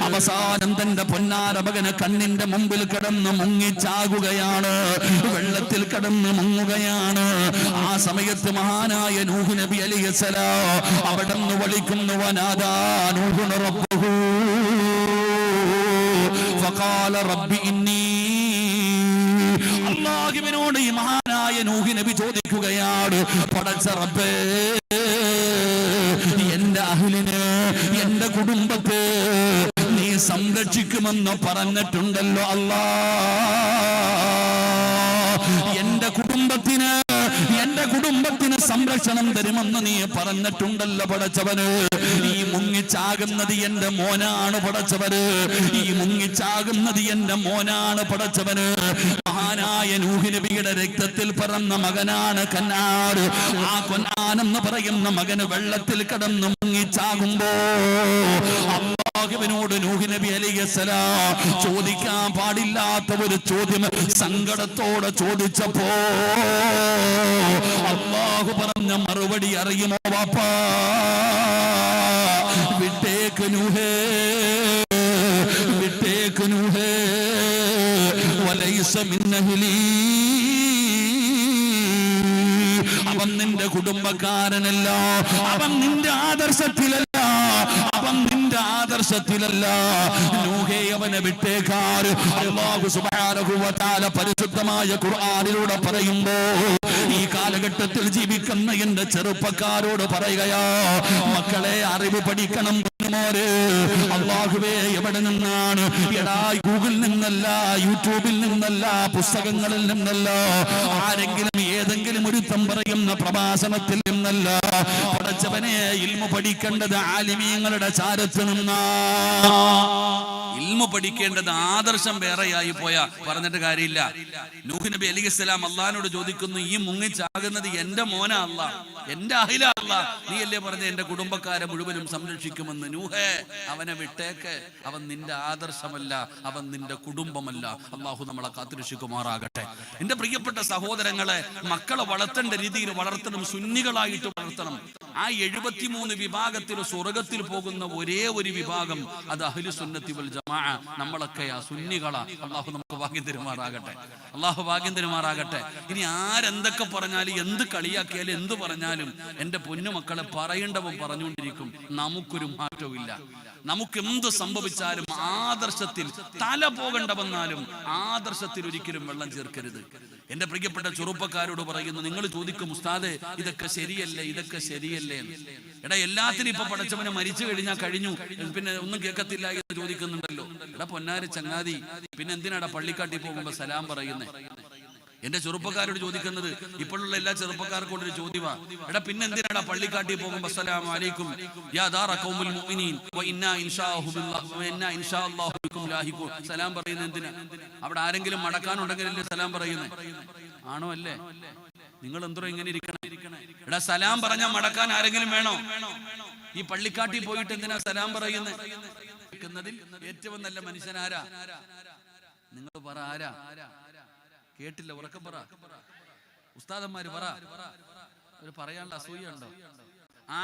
A: അവസാനം തന്റെ പൊന്നാര മകന് കണ്ണിന്റെ മുമ്പിൽ കിടന്ന് മുങ്ങിച്ചാകുകയാണ്, വെള്ളത്തിൽ കിടന്ന് മുങ്ങുകയാണ്. ആ സമയത്ത് മഹാനായ നൂഹ് നബി അലൈഹിസ്സലാം അവിടെന്ന് വിളിക്കുന്നു, വനാദാ നൂഹു റബ്ബഹു ഫഖാല റബ്ബി ഇന്നി. അല്ലാഹുവിനോട് ഈ മഹാനായ നൂഹ് നബി ചോദിക്കുകയാണ്, പടച്ച റബ്ബേ, എന്റെ അഹ്ലിനെ, എന്റെ കുടുംബത്തെ നീ സംരക്ഷിക്കുമെന്ന് പറഞ്ഞിട്ടുണ്ടല്ലോ അല്ലാ. എന്റെ കുടുംബത്തിന് സംരക്ഷണം തരുമെന്ന് നീ പറഞ്ഞിട്ടുണ്ടല്ലോ പടച്ചവന്. ഈ മുങ്ങിച്ചാകുന്നത് എന്റെ മോനാണ് പടച്ചവന്, ഈ മുങ്ങിച്ചാകുന്നത് എന്റെ മോനാണ് പടച്ചവന്. മഹാനായ നൂഹ് നബിയുടെ രക്തത്തിൽ പിറന്ന മകനാണ് കനാൻ. ആ കനാൻ എന്ന് പറയുന്ന മകന് വെള്ളത്തിൽ കിടന്ന് മുങ്ങിച്ചാകുമ്പോ അല്ലാഹുവിനോട് നൂഹ് നബി അലൈഹിസ്സലാം ചോദിക്കാൻ പാടില്ലാത്ത ഒരു ചോദ്യം സങ്കടത്തോടെ ചോദിച്ചപ്പോ അല്ലാഹു പറഞ്ഞ മറുപടി അറിയുമോ വാപ്പാ? വിട്ടേക്ക് നൂഹേ, വിട്ടേക്ക് നൂഹേ, വലൈസ മിൻ അഹ്ലി, അവൻ നിന്റെ കുടുംബക്കാരനല്ല, അവൻ നിന്റെ ആദർശത്തിലല്ല, അവൻ നിന്റെ ആദർശത്തിലല്ല. നൂഹേ, അവനെ വിട്ടേക്കാർ. അല്ലാഹു സുബ്ഹാനഹു വ തആല പരിശുദ്ധമായ ഖുർആനിലൂടെ പറയുമ്പോ ഈ കാലഘട്ടത്തിൽ ജീവിക്കുന്ന എന്റെ ചെറുപ്പക്കാരോട് പറയുകയാ, മക്കളെ അറിവ് പഠിക്കണം. അല്ലാഹുവേ, എവിടെ നിന്നാണ്? എടാ, ഗൂഗിളിൽ നിന്നല്ല, യൂട്യൂബിൽ നിന്നല്ല, പുസ്തകങ്ങളിൽ നിന്നല്ല, ആരെങ്കിലും ഏതെങ്കിലും ഒരുത്തം പറയുന്ന പ്രഭാഷണത്തിൽ നിന്നല്ല. പടച്ചവനെ, ഇൽമു പഠിക്കേണ്ടത് ആലിമീങ്ങളുടെ ചാരത്ത് നിന്നാ. ഇൽമു പഠിക്കേണ്ടത് ആദർശം വേറെയായി പോയാ പറഞ്ഞിട്ട് കാര്യമില്ല. നൂഹ് നബി അലൈഹിസ്സലാം അള്ളാഹിനോട് ചോദിക്കുന്നു, ഈ മുങ്ങിച്ചാകുന്നത് എന്റെ മോനാ അല്ലാ, എന്റെ അഹില അല്ലാ, നീ അല്ലേ പറഞ്ഞ എന്റെ കുടുംബക്കാരെ മുഴുവനും സംരക്ഷിക്കുമെന്ന്. നൂഹേ, അവനെ വിട്ടേക്ക്, അവൻ നിന്റെ ആദർശമല്ല, അവൻ നിന്റെ കുടുംബമല്ല. അള്ളാഹു നമ്മളെ കാത്തുരക്ഷിക്കുമാറാകട്ടെ. എന്റെ പ്രിയപ്പെട്ട സഹോദരങ്ങളെ, മക്കളെ വളർത്തേണ്ട രീതിയിൽ വളർത്തണം, സുന്നികളായിട്ട് വളർത്തണം. ആ 73 വിഭാഗത്തിൽ സ്വർഗത്തിൽ പോകുന്ന ഒരേ ഒരു വിഭാഗം അത് അഹ്ലു സുന്നത്തി വൽ ജമാഅ. നമ്മളൊക്കെ ആ സുന്നികളാ. അള്ളാഹു നമുക്ക് ഭാഗ്യം തരുമാറാകട്ടെ, അള്ളാഹു ഭാഗ്യം തരുമാറാകട്ടെ. ഇനി ആരെന്തൊക്കെ പറഞ്ഞാലും, എന്ത് കളിയാക്കിയാലും, എന്ത് പറഞ്ഞാലും എന്റെ പൊന്നുമക്കളെ പറയേണ്ടവൻ പറഞ്ഞുകൊണ്ടിരിക്കും. നമുക്കൊരു മാറ്റവും ഇല്ല. നമുക്ക് എന്ത് സംഭവിച്ചാലും ആദർശത്തിൽ തല പോകേണ്ട വന്നാലും ആദർശത്തിൽ ഒരിക്കലും വെള്ളം ചേർക്കരുത്. എന്റെ പ്രിയപ്പെട്ട ചെറുപ്പക്കാരോട് പറയുന്നു, നിങ്ങൾ ചോദിക്കും, ഉസ്താദേ ഇതൊക്കെ ശരിയല്ലേ, ഇതൊക്കെ ശരിയല്ലേ? എടാ, എല്ലാത്തിനും ഇപ്പൊ പടച്ചവനെ മരിച്ചു കഴിഞ്ഞാൽ കഴിഞ്ഞു, പിന്നെ ഒന്നും കേൾക്കത്തില്ല എന്ന് ചോദിക്കുന്നുണ്ടല്ലോ. എടാ പൊന്നാരി ചങ്ങാതി, പിന്നെ എന്തിനാടാ പള്ളിക്കാട്ടി പോകുമ്പോ സലാം പറയുന്നേ? എന്റെ ചെറുപ്പക്കാരോട് ചോദിക്കുന്നത്, ഇപ്പോഴുള്ള എല്ലാ ചെറുപ്പക്കാർക്കും ഒരു ചോദ്യമാ, എടാ പിന്നെ എന്തിനാടാ പള്ളിക്കാട്ടി പോകുമ്പോ അസ്സലാമു അലൈക്കും യാ ദാറ ഖൗമുൽ മുഅ്മിനീൻ വ ഇന്നാ ഇൻഷാ അല്ലാഹു ബിക്കും ലാഹിഖൂൻ. സലാം പറയുന്നത് എന്തിനാ? അവിടെ ആരെങ്കിലും മടക്കാനുണ്ടെങ്കിലല്ലേ സലാം പറയുന്നത്? ആണോ? അല്ലേ? നിങ്ങൾ എന്തോ ഇങ്ങനെ ഇരിക്കണം? എടാ, സലാം പറഞ്ഞാൽ മടക്കാൻ ആരെങ്കിലും വേണോ? ഈ പള്ളിക്കാട്ടി പോയിട്ട് എന്തിനാ സലാം പറയുന്നത്? ഏറ്റവും നല്ല മനുഷ്യനാരാ? നിങ്ങൾ പറ, ആരാ? കേട്ടില്ല, ഉറക്കം പറ. ഉസ്താദന്മാര് പറ. ഒരു പറയാനുള്ള അസൂയുണ്ടോ?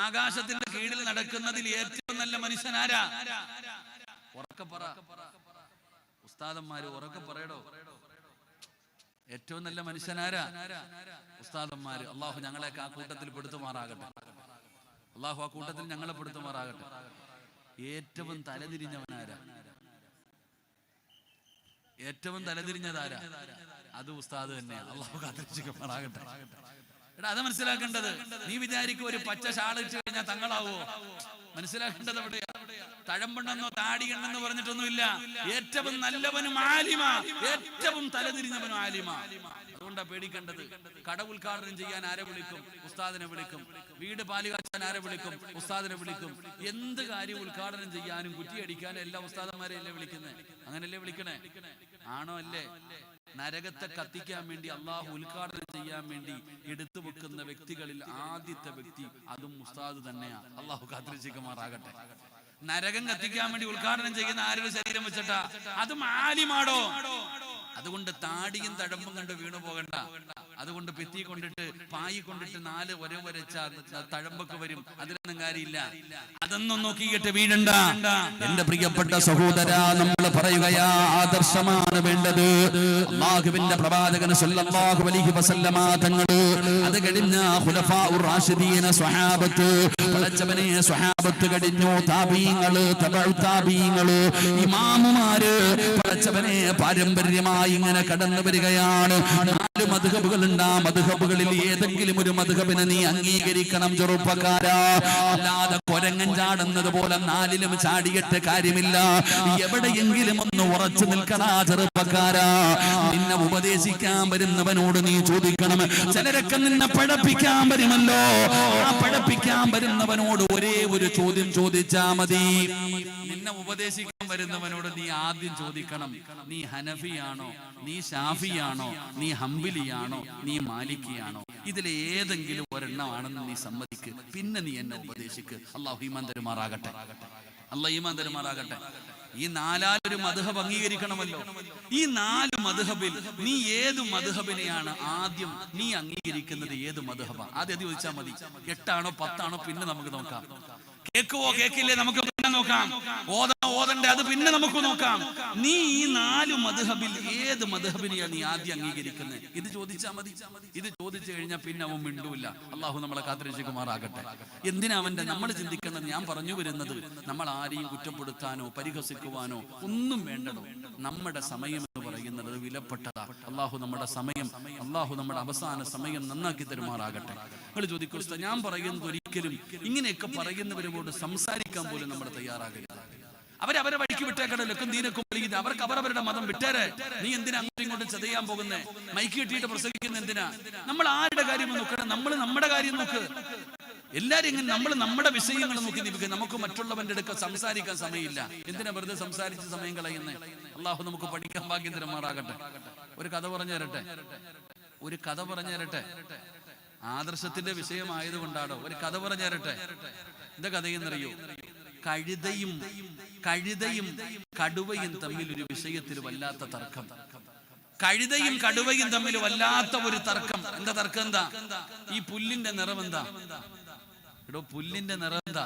A: ആകാശത്തിന്റെ കീഴിൽ നടക്കുന്നതിൽ ഏറ്റവും നല്ല മനുഷ്യനാരാ? ഉറക്കം പറ. ഉസ്താദന്മാര് ഉറക്കം പറയടോ. ഏറ്റവും നല്ല മനുഷ്യനാരാ? ഉസ്താദന്മാര്. അള്ളാഹു ഞങ്ങളെയൊക്കെ ആ കൂട്ടത്തിൽ പെടുത്തുമാറാകട്ടെ. അള്ളാഹു ആ കൂട്ടത്തിൽ ഞങ്ങളെ പെടുത്തുമാറാകട്ടെ. ഏറ്റവും തലതിരിഞ്ഞവനാരാ? ഏറ്റവും തലതിരിഞ്ഞതാരാ? അത് ഉസ്താദ് തന്നെയാണ്. അള്ളാഹു കാത്തിരിക്കുമാറാകട്ടെ. എടാ, അത് മനസ്സിലാക്കേണ്ടത്. നീ വിചാരിക്കും ഒരു പച്ച ഷാൾ ഇട്ട് കഴിഞ്ഞാൽ തങ്ങളാവോ? മനസ്സിലാക്കേണ്ടത് എവിടെയാ? തഴമ്പുണ്ടെന്നോ താടിയുണ്ടെന്ന് പറഞ്ഞിട്ടൊന്നുമില്ല. ഏറ്റവും നല്ലവനും ആലിമ, ഏറ്റവും തലതിരിഞ്ഞവനും ആലിമ. അതുകൊണ്ടാ പേടിക്കേണ്ടത്. കട ഉദ്ഘാടനം ചെയ്യാൻ ആരെ വിളിക്കും? ഉസ്താദിനെ വിളിക്കും. വീട് പാല് കാച്ചാൻ ആരെ വിളിക്കും? ഉസ്താദിനെ വിളിക്കും. എന്ത് കാര്യം ഉദ്ഘാടനം ചെയ്യാനും കുറ്റിയടിക്കാനും എല്ലാ ഉസ്താദന്മാരെയല്ലേ വിളിക്കുന്നത്? അങ്ങനല്ലേ വിളിക്കണേ? ആണോ? അല്ലേ? നരകത്തെ കത്തിക്കാൻ വേണ്ടി അള്ളാഹു ഉദ്ഘാടനം ചെയ്യാൻ വേണ്ടി എടുത്തു വെക്കുന്ന വ്യക്തികളിൽ ആദ്യത്തെ വ്യക്തി അതും ഉസ്താദ് തന്നെയാണ്. അള്ളാഹു കാത്തിരിക്കുമാറാകട്ടെ. നരകം കത്തിക്കാൻ വേണ്ടി ഉദ്ഘാടനം ചെയ്യുന്ന ആരുടെ ശരീരം വെച്ചിട്ടാ? അതും ആലിമാടോ. അതുകൊണ്ട് താടിയും തഴമ്പും കണ്ട് വീണു പോകണ്ട. അതുകൊണ്ട് ഭിത്തി കൊണ്ടിട്ട് പായി കൊണ്ടിട്ട് 4 വരച്ച തഴമ്പൊക്കെ വരും. അതിലൊന്നും കാര്യമില്ല. അതൊന്നും നോക്കിയിട്ട് വീഴണ്ട. എന്റെ പ്രിയപ്പെട്ട സഹോദര, നമ്മൾ പറയുകയാ ആദർശമാണ് വേണ്ടത്. അല്ലാഹുവിന്റെ പ്രവാചകൻ സല്ലല്ലാഹു അലൈഹി വസല്ലമ തങ്ങള്, അത് കഴിഞ്ഞ ഖുലഫാഉർ റാഷിദീന സ്വഹാബത്ത്, പടച്ചവനെ സ്വഹാബത്ത് കഴിഞ്ഞു, താബീങ്ങള്, തബഉ താബീങ്ങള്, ഇമാമുമാര്, പടച്ചവനെ പാരമ്പര്യമായി ഇങ്ങനെ കടന്നു വരികയാണ്. 4 മദ്ഹബുകൾ ഉണ്ട്. ആ മദ്ഹബുകളിൽ ഏതെങ്കിലും ഒരു മദ്ഹബിനെ നീ അംഗീകരിക്കണം ചെറുപ്പക്കാരാ. അല്ലാതെ കൊരങ്ങൻ ചാടുന്നത് പോലെ 4ലും ചാടിയിട്ട് കാര്യമില്ല. എവിടെയെങ്കിലും ഒന്ന് ഉറച്ചു നിൽക്കണ ചെറുപ്പക്കാരാ. നിന്നെ ഉപദേശിക്കാൻ വരുന്നവനോട് നീ ചോദിക്കണം. ചിലരൊക്കെ നിന്നെ പഴപ്പിക്കാൻ വരുമല്ലോ. ആ പഴപ്പിക്കാൻ വരുന്നവനോട് ഒരേ ഒരു ചോദ്യം ചോദിച്ചാ മതി. നിന്നെ ഉപദേശിക്കാൻ വരുന്നവനോട് നീ ആദ്യം ചോദിക്കണം, നീ ഹനഫിയാണോ, നീ ഷാഫിയാണോ, നീ ഹംബലിയാണോ, നീ മാലിക്കിയാണോ? ഇതിലെ ഏതെങ്കിലും ഒരെണ്ണമാണെന്ന് നീ സമ്മതിക്ക്. പിന്നെ നീ എന്നെ ഉപദേശിക്ക്. അല്ലാഹു ഈമാൻ തരുമാറാകട്ടെ. അല്ലാഹു ഈമാൻ തരുമാറാകട്ടെ. ഈ 4 മദ്ഹബ് അംഗീകരിക്കണമല്ലോ. ഈ 4 മദ്ഹബിൽ നീ ഏത് മദ്ഹബിനെയാണ് ആദ്യം നീ അംഗീകരിക്കുന്നത്? ഏത് മദ്ഹബാ ആദ്യം ചോദിച്ചാൽ മതി. 8 ആണോ 10 ആണോ പിന്നെ നമുക്ക് നോക്കാം. കേൾക്കുവോ കേൾക്കില്ലേ നമുക്ക് പിന്നെ നോക്കാം. ഓതണ്ടേ അത് പിന്നെ നമുക്ക് നോക്കാം. നീ ഈ 4 മദ്ഹബിൽ ഏത് മദ്ഹബിനെയാണ് നീ ആദ്യം അംഗീകരിക്കുന്നത്? ഇത് ചോദിച്ചാൽ മതി. ഇത് ചോദിച്ചു കഴിഞ്ഞാൽ പിന്നെ അവൻ മിണ്ടൂല്ല. അള്ളാഹു നമ്മളെ കാത്തിരക്ഷിക്കുമാറാകട്ടെ. എന്തിനാ നമ്മൾ ചിന്തിക്കേണ്ടത്? ഞാൻ പറഞ്ഞു വരുന്നത്, നമ്മൾ ആരെയും കുറ്റപ്പെടുത്താനോ പരിഹസിക്കുവാനോ ഒന്നും വേണ്ടടോ. നമ്മുടെ സമയം എന്ന് പറയുന്നത് വിലപ്പെട്ടതാ. അള്ളാഹു നമ്മുടെ സമയം, അള്ളാഹു നമ്മുടെ അവസാന സമയം നന്നാക്കി തരുമാറാകട്ടെ. നിങ്ങൾ ചോദിക്കും, ഞാൻ പറയുന്നത് ഒരിക്കലും ഇങ്ങനെയൊക്കെ പറയുന്നവരോട് സംസാരിക്കാൻ പോലും നമ്മൾ തയ്യാറാകരുത്. അവരവരെ വഴിക്ക് വിട്ടേക്കട. ലക്കും ദീനക്കും വലിയത്. അവർക്ക് അവരവരുടെ മതം വിട്ടേരെ. നീ എന്തിനാ അങ്ങോട്ടും ഇങ്ങോട്ടും ചതയാൻ പോകുന്നേ? മൈക്ക് കിട്ടിയിട്ട് പ്രസംഗിക്കുന്ന എന്തിനാ? നമ്മൾ ആരുടെ കാര്യം നോക്കണം? നമ്മൾ നമ്മുടെ കാര്യം നോക്ക്. എല്ലാരും ഇങ്ങനെ നമ്മൾ നമ്മുടെ വിഷയങ്ങൾ നോക്കി നിൽക്കുക. നമുക്ക് മറ്റുള്ളവന്റെ അടുക്ക സംസാരിക്കാൻ സമയമില്ല. എന്തിനാ വെറുതെ സംസാരിച്ച് സമയം കളയുന്നേ? അള്ളാഹു നമുക്ക് പഠിക്കാൻ ഭാഗ്യം തരുമാറാകട്ടെ. ഒരു കഥ പറഞ്ഞു തരട്ടെ. ആദർശത്തിന്റെ വിഷയമായതുകൊണ്ടാണോ? ഒരു കഥ പറഞ്ഞു തരട്ടെ. എന്താ കഥയെന്നറിയോ? കഴുതയും കടുവയും തമ്മിൽ ഒരു വിഷയത്തിൽ വല്ലാത്ത തർക്കം. കഴുതയും കടുവയും തമ്മിൽ വല്ലാത്ത ഒരു തർക്കം. എന്താ തർക്കം? എന്താ? ഈ പുല്ലിന്റെ നിറം എന്താ? എടോ, പുല്ലിന്റെ നിറം എന്താ?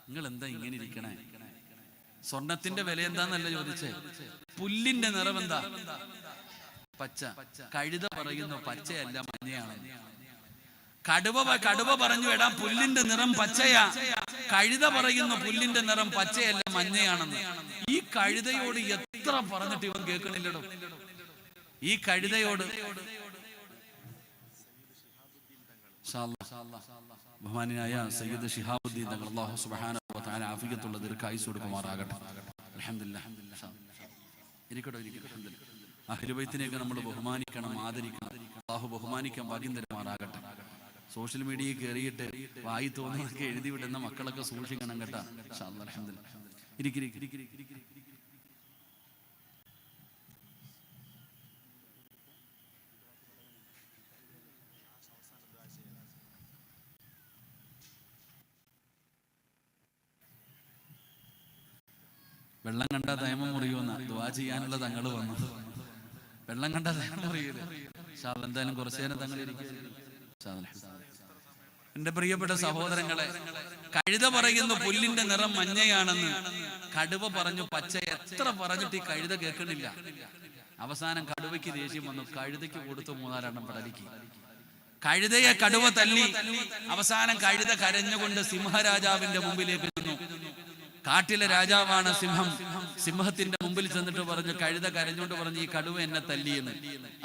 A: നിങ്ങൾ എന്താ ഇങ്ങനെ ഇരിക്കണേ? സ്വർണത്തിന്റെ വില എന്താന്നല്ല ചോദിച്ചേ. പുല്ലിന്റെ നിറം എന്താ? പച്ച. കഴുത പറയുന്നു പച്ചയല്ല, മഞ്ഞയാണ്. കടുവ പറഞ്ഞു, എടാ പുല്ലിന്റെ നിറം പച്ചയാ. കഴുത പറയുന്നു പുല്ലിന്റെ നിറം പച്ചയല്ല, മഞ്ഞയാണെന്ന്. ഈ കഴുതയോട് എത്ര പറഞ്ഞിട്ട് ഇവൻ കേൾക്കണില്ലടോ. ഈ കഴുതയോട് ബഹുമാനായ സയ്യിദ് ശിഹാബുദ്ദീൻ തങ്ങൾ, അല്ലാഹു സുബ്ഹാനഹു വ തആല ആഫിയത്തുള്ള ദീർഘായുസ്സ് കൊടുക്കുമാറാകട്ടെ. അൽഹംദുലില്ലാഹ്. ഇരിക്കട്ടെ. അൽഹംദുലില്ലാഹ്. അഹ്ലു ബൈത്തിനെയൊക്കെ നമ്മൾ ബഹുമാനിക്കണം, ആദരിക്കണം. അല്ലാഹു ബഹുമാനിക്കാൻ ഭാഗ്യം തരുമാറാകട്ടെ. സോഷ്യൽ മീഡിയയിൽ കയറിയിട്ട് വായി തോന്നുന്നതൊക്കെ എഴുതി വിടുന്ന മക്കളൊക്കെ സൂക്ഷിക്കണം കേട്ടാ. ഇൻഷാ അല്ലാഹ്. അൽഹംദുലില്ലാഹ്. വെള്ളം കണ്ടാ തയമം മുറിയുമെന്ന ദുആ ചെയ്യാനുള്ള തങ്ങൾ വന്നു. വെള്ളം കണ്ടാൽ അറിയില്ല. എന്തായാലും കുറച്ചു നേരം തങ്ങൾ എന്റെ പ്രിയപ്പെട്ട സഹോദരങ്ങളെ, കഴുത പറയുന്നു പുല്ലിന്റെ നിറം മഞ്ഞയാണെന്ന്, കടുവ പറഞ്ഞു പച്ച. എത്ര പറഞ്ഞിട്ട് ഈ കഴുത കേൾക്കണില്ല. അവസാനം കടുവയ്ക്ക് ദേഷ്യം വന്നു, കഴുതയ്ക്ക് കൊടുത്തു 3-4 പടലിക്ക്. കഴുതയെ കടുവ തല്ലി. അവസാനം കഴുത കരഞ്ഞുകൊണ്ട് സിംഹരാജാവിന്റെ മുമ്പിലേക്ക് ചെന്നു. കാട്ടിലെ രാജാവാണ് സിംഹം. സിംഹത്തിന്റെ മുമ്പിൽ ചെന്നിട്ട് പറഞ്ഞു, കഴുത കരഞ്ഞുകൊണ്ട് പറഞ്ഞു, ഈ കടുവ എന്നെ തല്ലിയെന്ന്.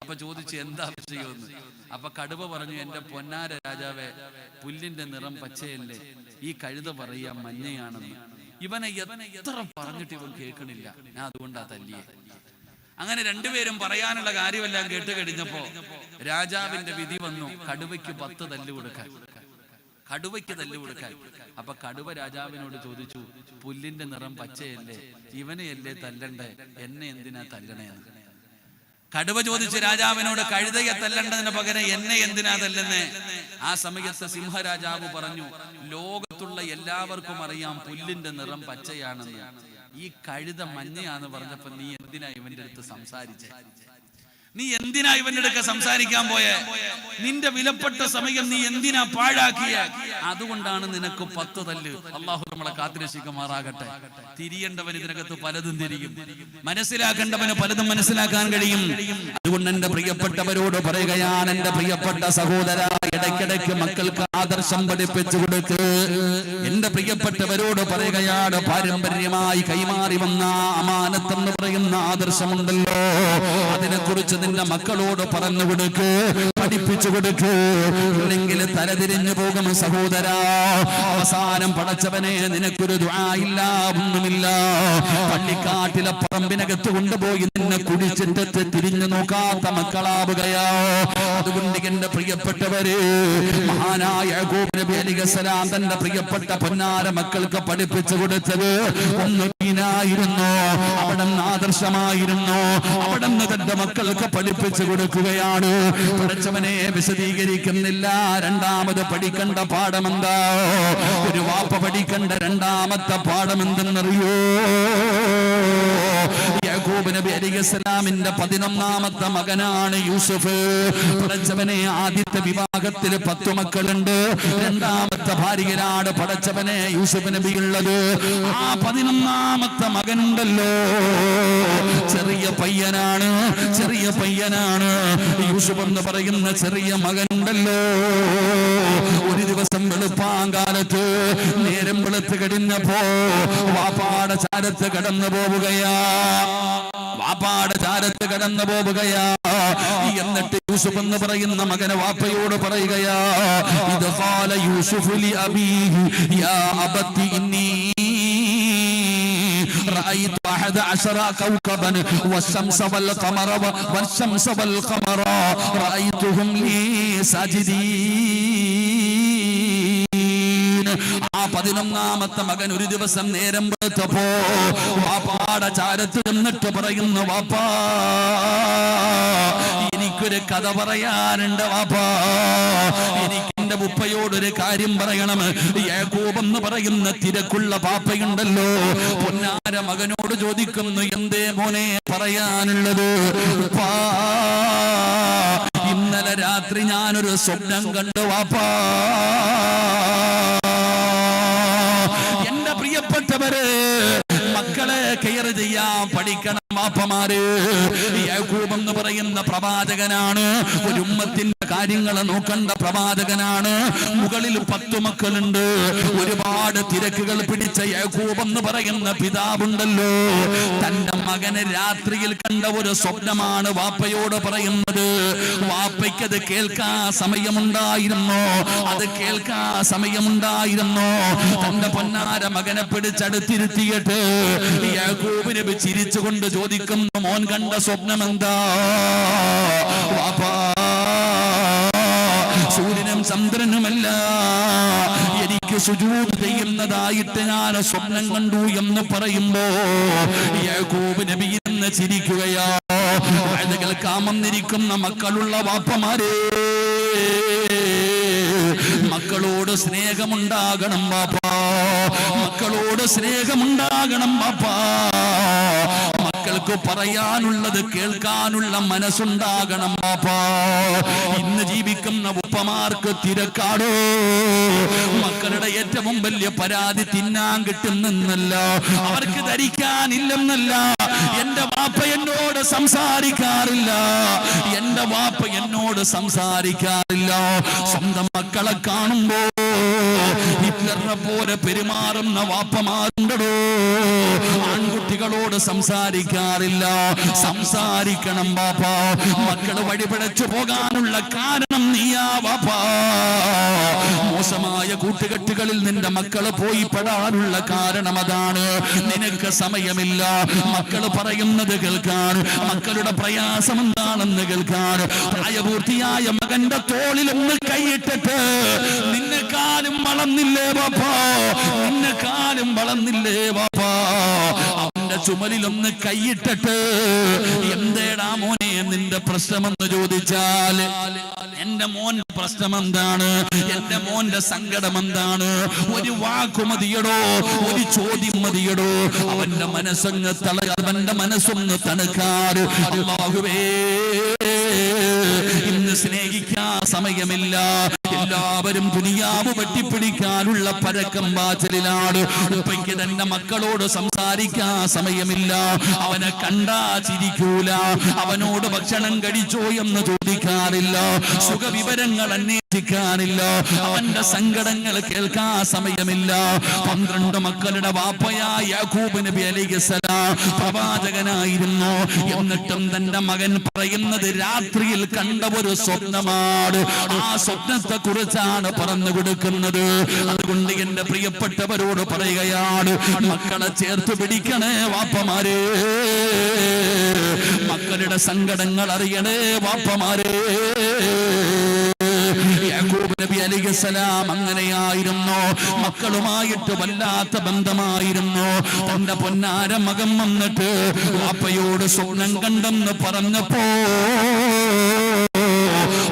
A: അപ്പൊ ചോദിച്ചു, എന്താ വിഷയമെന്ന്. അപ്പൊ കടുവ പറഞ്ഞു, എന്റെ പൊന്നാര രാജാവേ, പുല്ലിന്റെ നിറം പച്ചയല്ലേ, ഈ കഴുത പറയാ മഞ്ഞയാണെന്ന്. ഇവനെ എത്ര പറഞ്ഞിട്ട് ഇവൻ കേൾക്കണില്ല, ഞാൻ അതുകൊണ്ടാ തല്ലിയെ. അങ്ങനെ രണ്ടുപേരും പറയാനുള്ള കാര്യമെല്ലാം കേട്ട് കഴിഞ്ഞപ്പോ രാജാവിന്റെ വിധി വന്നു, കടുവയ്ക്ക് 10 തല്ല് കൊടുക്കാൻ. കടുവയ്ക്ക് തല്ല് കൊടുക്കാൻ. അപ്പൊ കടുവ രാജാവിനോട് ചോദിച്ചു, പുല്ലിന്റെ നിറം പച്ചയല്ലേ, ഇവനെയല്ലേ തല്ലണ്ടേ, എന്നെ എന്തിനാ തല്ലണേന്ന്. കടുവ ചോദിച്ചു രാജാവിനോട്, കഴുതയെ തല്ലണ്ടതിന് പകരം എന്നെ എന്തിനാ തല്ലുന്നേ. ആ സമയത്ത് സിംഹരാജാവ് പറഞ്ഞു, ലോകത്തുള്ള എല്ലാവർക്കും അറിയാം പുല്ലിന്റെ നിറം പച്ചയാണെന്ന്. ഈ കഴുത മഞ്ഞയാന്ന് പറഞ്ഞപ്പോ നീ എന്തിനാ ഇവന്റെ അടുത്ത് സംസാരിച്ചേ? നീ എന്തിനാ ഇവന്റെ അടുക്ക സംസാരിക്കാൻ പോയെ? നിന്റെ വിലപ്പെട്ട സമയം നീ എന്തിനാ പാഴാക്കിയ? അതുകൊണ്ടാണ് നിനക്ക് 10 തല്ല്. അള്ളാഹു നമ്മളെ കാത്തുരക്ഷിക്കുമാറാകട്ടെ. തിരിയേണ്ടവൻ ഇതിനകത്ത് പലതും തിരിയും, മനസ്സിലാക്കേണ്ടവന് പലതും മനസ്സിലാക്കാൻ കഴിയും. അതുകൊണ്ട് എന്റെ പ്രിയപ്പെട്ടവരോട് പറയുകയാണ്, എന്റെ പ്രിയപ്പെട്ട സഹോദര, ഇടയ്ക്കിടയ്ക്ക് മക്കൾക്ക് ആദർശം പഠിപ്പിച്ചു കൊടുക്ക്. എന്റെ പ്രിയപ്പെട്ടവരോട് പറയുകയാണ്, പാരമ്പര്യമായി കൈമാറി വന്ന അമാനത്ത് എന്ന് പറയുന്ന ആദർശമുണ്ടല്ലോ, അതിനെക്കുറിച്ച് നിന്റെ മക്കളോട് പറഞ്ഞു കൊടുക്ക്, പഠിപ്പിച്ചു കൊടുക്ക്. ഇല്ലെങ്കിൽ തലതിരിഞ്ഞു പോകും സഹോദര. അവസാനം പടച്ചവനെ നിനക്കൊരു ദുആ ഇല്ല, ഒന്നുമില്ല. പള്ളിക്കാട്ടിലെ പറമ്പിനകത്ത് കൊണ്ടുപോയി നിന്നെ കുടിച്ചിട്ട് തിരിഞ്ഞു നോക്കാത്ത മക്കളാവുകയോ. അതുകൊണ്ട് എന്റെ പ്രിയപ്പെട്ടവര്, മഹാനായ യാക്കൂബ് നബി അലൈഹിസ്സലാം തന്റെ പ്രിയപ്പെട്ട പൊന്നാര മക്കൾക്ക് പഠിപ്പിച്ചു കൊടുത്തത് ഒന്ന് ദീനായിരുന്നു, അവിടുന്ന് ആദർശമായിരുന്നു, അവിടുന്ന് തന്റെ മക്കൾക്ക് പഠിപ്പിച്ചു കൊടുക്കുകയാണ്. പഠിച്ചവനെ വിശദീകരിക്കുന്നില്ല. രണ്ടാമത് പഠിക്കേണ്ട പാഠമെന്താ? ഒരു വാപ്പ പഠിക്കേണ്ട രണ്ടാമത്തെ പാഠം എന്തെന്നറിയോ? യാക്കൂബ് നബി അലൈഹിസ്സലാമിന്റെ 11ാമത്തെ മകനാണ് യൂസുഫ്. പഠിച്ചവനെ ആദ്യത്തെ വിവാഹത്തിൽ 10 മക്കളുണ്ട്. രണ്ടാമത്തെ ഭാര്യയിലാണ് പഠിച്ചവനെ യൂസുഫ് നബി ഉള്ളത്. ആ 11ാമത്തെ മകനുണ്ടല്ലോ, ചെറിയ പയ്യനാണ്, ചെറിയ പയ്യനാണ്. യൂസുഫ് എന്ന് പറയുന്ന ചെറിയ മകനുണ്ടല്ലോ, ഒരു ദിവസം വെളുപ്പാങ്കാലത്ത് നേരം വെളുത്ത് കഴിഞ്ഞപ്പോ വാപ്പാടെ ചാരത്ത് കടന്നു പോവുകയാ, വാപ്പാടെ ചാരത്ത് കടന്നു പോവുകയാ. എന്നിട്ട് യൂസുഫ് എന്ന് പറയുന്ന മകന് വാപ്പയോട് പറയുകയാ, ഇത് ഖാല യൂസുഫ് ലി അബീഹി യാ അബത്തി ഇന്നി رأيت 11 كوكبا والشمس والقمر والشمس والقمر رأيتهم لي ساجدين. ആ 11ാമത്തെ മകൻ ഒരു ദിവസം നേരം വെളുത്തപ്പോ വാപ്പാടെ ചാരത്ത് നിന്നിട്ട് പറയുന്നു, വാപ്പാ എനിക്കൊരു കഥ പറയാനുണ്ട് വാപ്പാ, എനിക്ക് എന്റെ ഉപ്പയോടൊരു കാര്യം പറയണം. യാക്കൂബ് എന്ന് പറയുന്ന തിരക്കുള്ള പാപ്പയുണ്ടല്ലോ, പൊന്നാര മകനോട് ചോദിക്കുന്നു, എന്തേ മോനെ പറയാനുള്ളത്? ഇന്നലെ രാത്രി ഞാനൊരു സ്വപ്നം കണ്ടു വാപ്പാ. എന്റെ പ്രിയപ്പെട്ടവര്, മക്കളെ കെയർ ചെയ്യാൻ പഠിക്കണം വാപ്പമാര്. യാക്കൂബ് എന്ന് പറയുന്ന പ്രവാചകനാണ്, ഒരു ഉമ്മത്തിന്റെ കാര്യങ്ങൾ നോക്കേണ്ട പ്രവാചകനാണ്. മുകളിൽ 10 മക്കളുണ്ട്. ഒരുപാട് തിരക്കുകൾ പിടിച്ച യാക്കൂബ് എന്ന് പറയുന്ന പിതാവുണ്ടല്ലോ, തന്റെ മകന് രാത്രിയിൽ കണ്ട ഒരു സ്വപ്നമാണ് വാപ്പയോട് പറയുന്നത്. വാപ്പയ്ക്കത് കേൾക്കാൻ സമയമുണ്ടായിരുന്നു, അത് കേൾക്കാൻ സമയമുണ്ടായിരുന്നു. തന്റെ പൊന്നാര മകനെ പിടിച്ചടുത്തിരുത്തിയിട്ട് യാക്കൂബ് നബി ചിരിച്ചുകൊണ്ട് ചോദിക്കുന്നു, മോൻ കണ്ട സ്വപ്നം എന്താ? വാപ്പാ, സൂര്യനും ചന്ദ്രനുമല്ല, എനിക്ക് സുജൂദ് ചെയ്യുന്നതായിട്ട് ഞാൻ സ്വപ്നം കണ്ടു എന്ന് പറയുമ്പോ യാക്കൂബ് നബി എന്ന് ചിരിക്കുകയാ. കാമന്നിരിക്കുന്ന മക്കളുള്ള വാപ്പമാരെ, മക്കളോട് സ്നേഹമുണ്ടാകണം വാപ്പാ, മക്കളോട് സ്നേഹമുണ്ടാകണം വാപ്പാ. മക്കൾ മക്കൾക്ക് പറയാനുള്ളത് കേൾക്കാനുള്ള മനസ്സുണ്ടാകണം പാപ്പാ. ഇന്ന് ജീവിക്കുന്ന ഉപ്പമാർക്ക് തിരക്കാടോ. മക്കളുടെ ഏറ്റവും വലിയ പരാതി തിന്നാൻ കിട്ടുന്നല്ല, അവർക്ക് ധരിക്കാനില്ലെന്നല്ല. എന്റെ വാപ്പ എന്നോട് സംസാരിക്കാറില്ല, എന്റെ വാപ്പ എന്നോട് സംസാരിക്കാറില്ല. സ്വന്തം മക്കളെ കാണുമ്പോ ഹിറ്റ്ലറിനെ പോലെ പെരുമാറുന്ന വാപ്പമാരുണ്ടോ. ആൺകുട്ടികളോട് സംസാരിക്കാറില്ല. സംസാരിക്കണം വാപ്പ. മക്കള് വഴിപിഴച്ചു പോകാനുള്ള കാരണം നീയാ വാപ്പ. മോശമായ കൂട്ടുകെട്ടുകളിൽ നിന്റെ മക്കള് പോയി പെടാനുള്ള കാരണം അതാണ്. നിനക്ക് സമയമില്ല മക്കള് പറയുന്നത് കേൾക്കാൻ, മക്കളുടെ പ്രയാസം എന്താണെന്ന് കേൾക്കാൻ. പ്രായപൂർത്തിയായ മകന്റെ തോളിലൊന്ന് കൈയിട്ടിട്ട് നിന്നെക്കാലും വളർന്നില്ലേ വാപ്പാ, നിന്നെക്കാലും വളർന്നില്ലേ വാപ്പാ, അവന്റെ ചുമലിലൊന്ന് കൈയിട്ടിട്ട് എന്തേടാ മോനെ നിന്റെ പ്രശ്നമെന്ന് ചോദിച്ചാൽ എന്റെ മോന്റെ പ്രശ്നം എന്താണ്, എന്റെ മോന്റെ സങ്കടം എന്താണ്, ഒരു വാക്കു മതിയടോ, ഒരു ചോദ്യം മതിയടോ. അവന്റെ മനസ്സൊന്ന് അവന്റെ മനസ്സൊന്ന് തണുക്കാറ്. അല്ലാഹുവേ ഇന്ന് സ്നേഹിക്കാൻ സമയമില്ല. എല്ലാവരും ദുനിയാവ് വെട്ടിപ്പിടിക്കാനുള്ള പരക്കം പാച്ചിലാണ്. ഉപ്പയ്ക്ക് തന്നെ മക്കളോട് സംസാരിക്കാൻ സമയമില്ല. അവനെ കണ്ടാ ചിരിക്കൂല, അവനോട് ഭക്ഷണം കഴിച്ചോ എന്ന് ചോദിക്കാറില്ല, സുഖവിവരങ്ങൾ അന്വേഷിക്കാനില്ല, അവന്റെ സങ്കടങ്ങൾ കേൾക്കാൻ സമയമില്ല. 12 മക്കളുടെ വാപ്പയായ യാക്കൂബ് നബി അലൈഹിസ്സലാം പ്രവാചകനായിരുന്നു. എന്നിട്ടും തന്റെ മകൻ പറയുന്നത് രാത്രിയിൽ കണ്ട ഒരു സ്വപ്നമാണ്. ആ സ്വപ്നത്തെ കുറിച്ചാണ് പറഞ്ഞു കൊടുക്കുന്നത്. അതുകൊണ്ട് എന്റെ പ്രിയപ്പെട്ടവരോട് പറയുകയാണ്, മക്കളെ ചേർത്ത് പിടിക്കണേ വാപ്പമാരെ, മക്കളുടെ സങ്കടങ്ങൾ അറിയണേ വാപ്പമാരെ. യാക്കൂബ് നബി അലൈഹിസ്സലാം അങ്ങനെയായിരുന്നു. മക്കളുമായിട്ട് വല്ലാത്ത ബന്ധമായിരുന്നു. തന്റെ പൊന്നാര മകൻ വന്നിട്ട് വാപ്പയോട് സ്വപ്നം കണ്ടെന്ന് പറഞ്ഞപ്പോ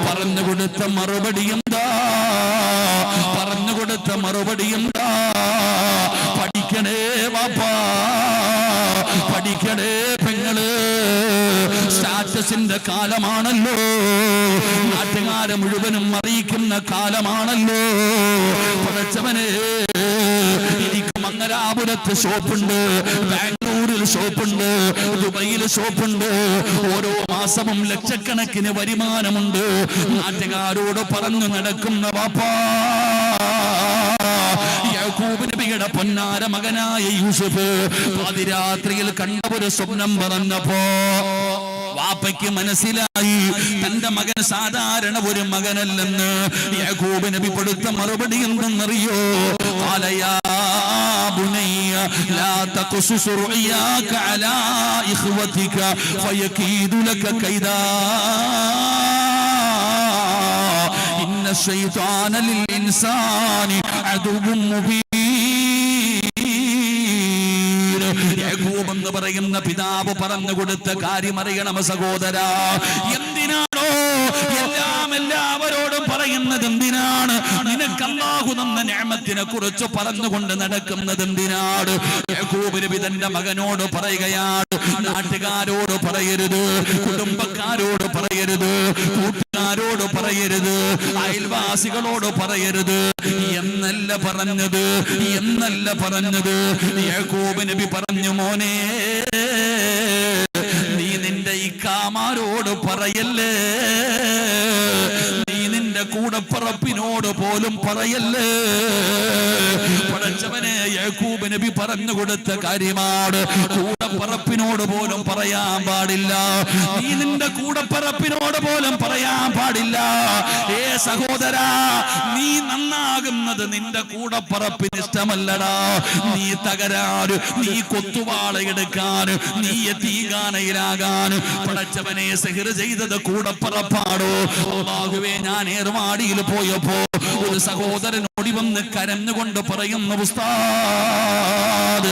A: പറഞ്ഞു കൊടുത്ത മറുപടി എന്താ, പറഞ്ഞു കൊടുത്ത മറുപടി എന്താ? പഠിക്കണേ വാപ്പാ, പഠിക്കണേ പെങ്ങള്. സ്റ്റാറ്റസിന്റെ കാലമാണല്ലോ, നാട്ടുകാരെ മുഴുവനും അറിയിക്കുന്ന കാലമാണല്ലോ. പഠിച്ചവനെ എനിക്ക് മംഗലാപുരത്ത് ഷോപ്പുണ്ട്, ബാംഗ്ലൂരിൽ ഷോപ്പുണ്ട്, ദുബൈയിൽ ഷോപ്പുണ്ട്. ഓരോ മാസവും ലക്ഷക്കണക്കിന് വരുമാനമുണ്ട്. നാട്ടുകാരോട് പറഞ്ഞു നടക്കുന്ന വാപ്പാ. യാക്കൂബ് നബിയുടെ പൊന്നാര മകനായ യൂസുഫ് പാതിരാത്രിയിൽ കണ്ട ഒരു സ്വപ്നം പറഞ്ഞപ്പോ വാപ്പയ്ക്ക് മനസ്സിലായി തന്റെ മകൻ സാധാരണ ഒരു മകനല്ലെന്ന്. യാക്കൂബ് നബി കൊടുത്ത മറുപടി എന്തെന്നറിയോ? ഖാലയാ ബുനയ്യ ലാ തഖ്സുസ് റുയാക അലാ ഇഖ്വതിക ഫയകീദു ലക കൈദാ ഇന്ന ശൈത്വാന ലിൽ ഇൻസാനി അദുവ്വുൻ മുബീൻ. യാക്കൂബ് എന്ന് പറയുന്ന പിതാവ് പറഞ്ഞു കൊടുത്ത കാര്യം അറിയണം സഹോദരാ. എന്തിനാണോ എല്ലാം എല്ലാവരോടും പറയുന്നത്? എന്തിനാണ്? നിനക്ക് അല്ലാഹു തന്ന നിഅമത്തിനെ കുറിച്ച് പറഞ്ഞുകൊണ്ട് നടക്കുന്നത് എന്തിനാണ്? യാക്കൂബ് നബി തന്റെ മകനോട് പറയുകയാണ്, നാട്ടുകാരോട് പറയരുത്, കുടുംബക്കാരോട് പറയരുത്, കൂട്ടുകാരോട് പറയരുത്, അയൽവാസികളോട് പറയരുത് എന്നല്ല പറഞ്ഞത്, എന്നല്ല പറഞ്ഞത്. യാക്കൂബ് നബി പറഞ്ഞു, മോനെ നീ നിന്റെ ഇക്കാമാരോട് പറയല്ലേ, നീ നിന്റെ കൂടപ്പറപ്പിനോട് പോലും പറയല്ലേ. പഠിച്ചവനെ യാക്കൂബ് നബി പറഞ്ഞു കൊടുത്ത കാര്യമാണ്. കൂടപ്പറപ്പിനോട് പോലും പറയാൻ പാടില്ല, നീ നിന്റെ കൂടപ്പറപ്പിനോട് പോലും പറയാൻ പാടില്ല. ഏ സഹോദരാ, നീ നന്നാകുന്നത് നിന്റെ കൂടപ്പറപ്പിന് ഇഷ്ടമല്ലടാ. നീ തകരാറ്, നീ കൊത്തുവാളയെടുക്കാൻ, നീ തീഗാനയിലാകാൻ പഠിച്ചവനെ സിഹ്ർ ചെയ്തത് കൂടപ്പറപ്പാടോ. അല്ലാഹുവേ, ഞാൻ ഏർവാടിയിൽ പോയപ്പോ ഒരു സഹോദരൻ ഓടി വന്ന് കരഞ്ഞുകൊണ്ട് പറയുന്നു, ഉസ്താദ്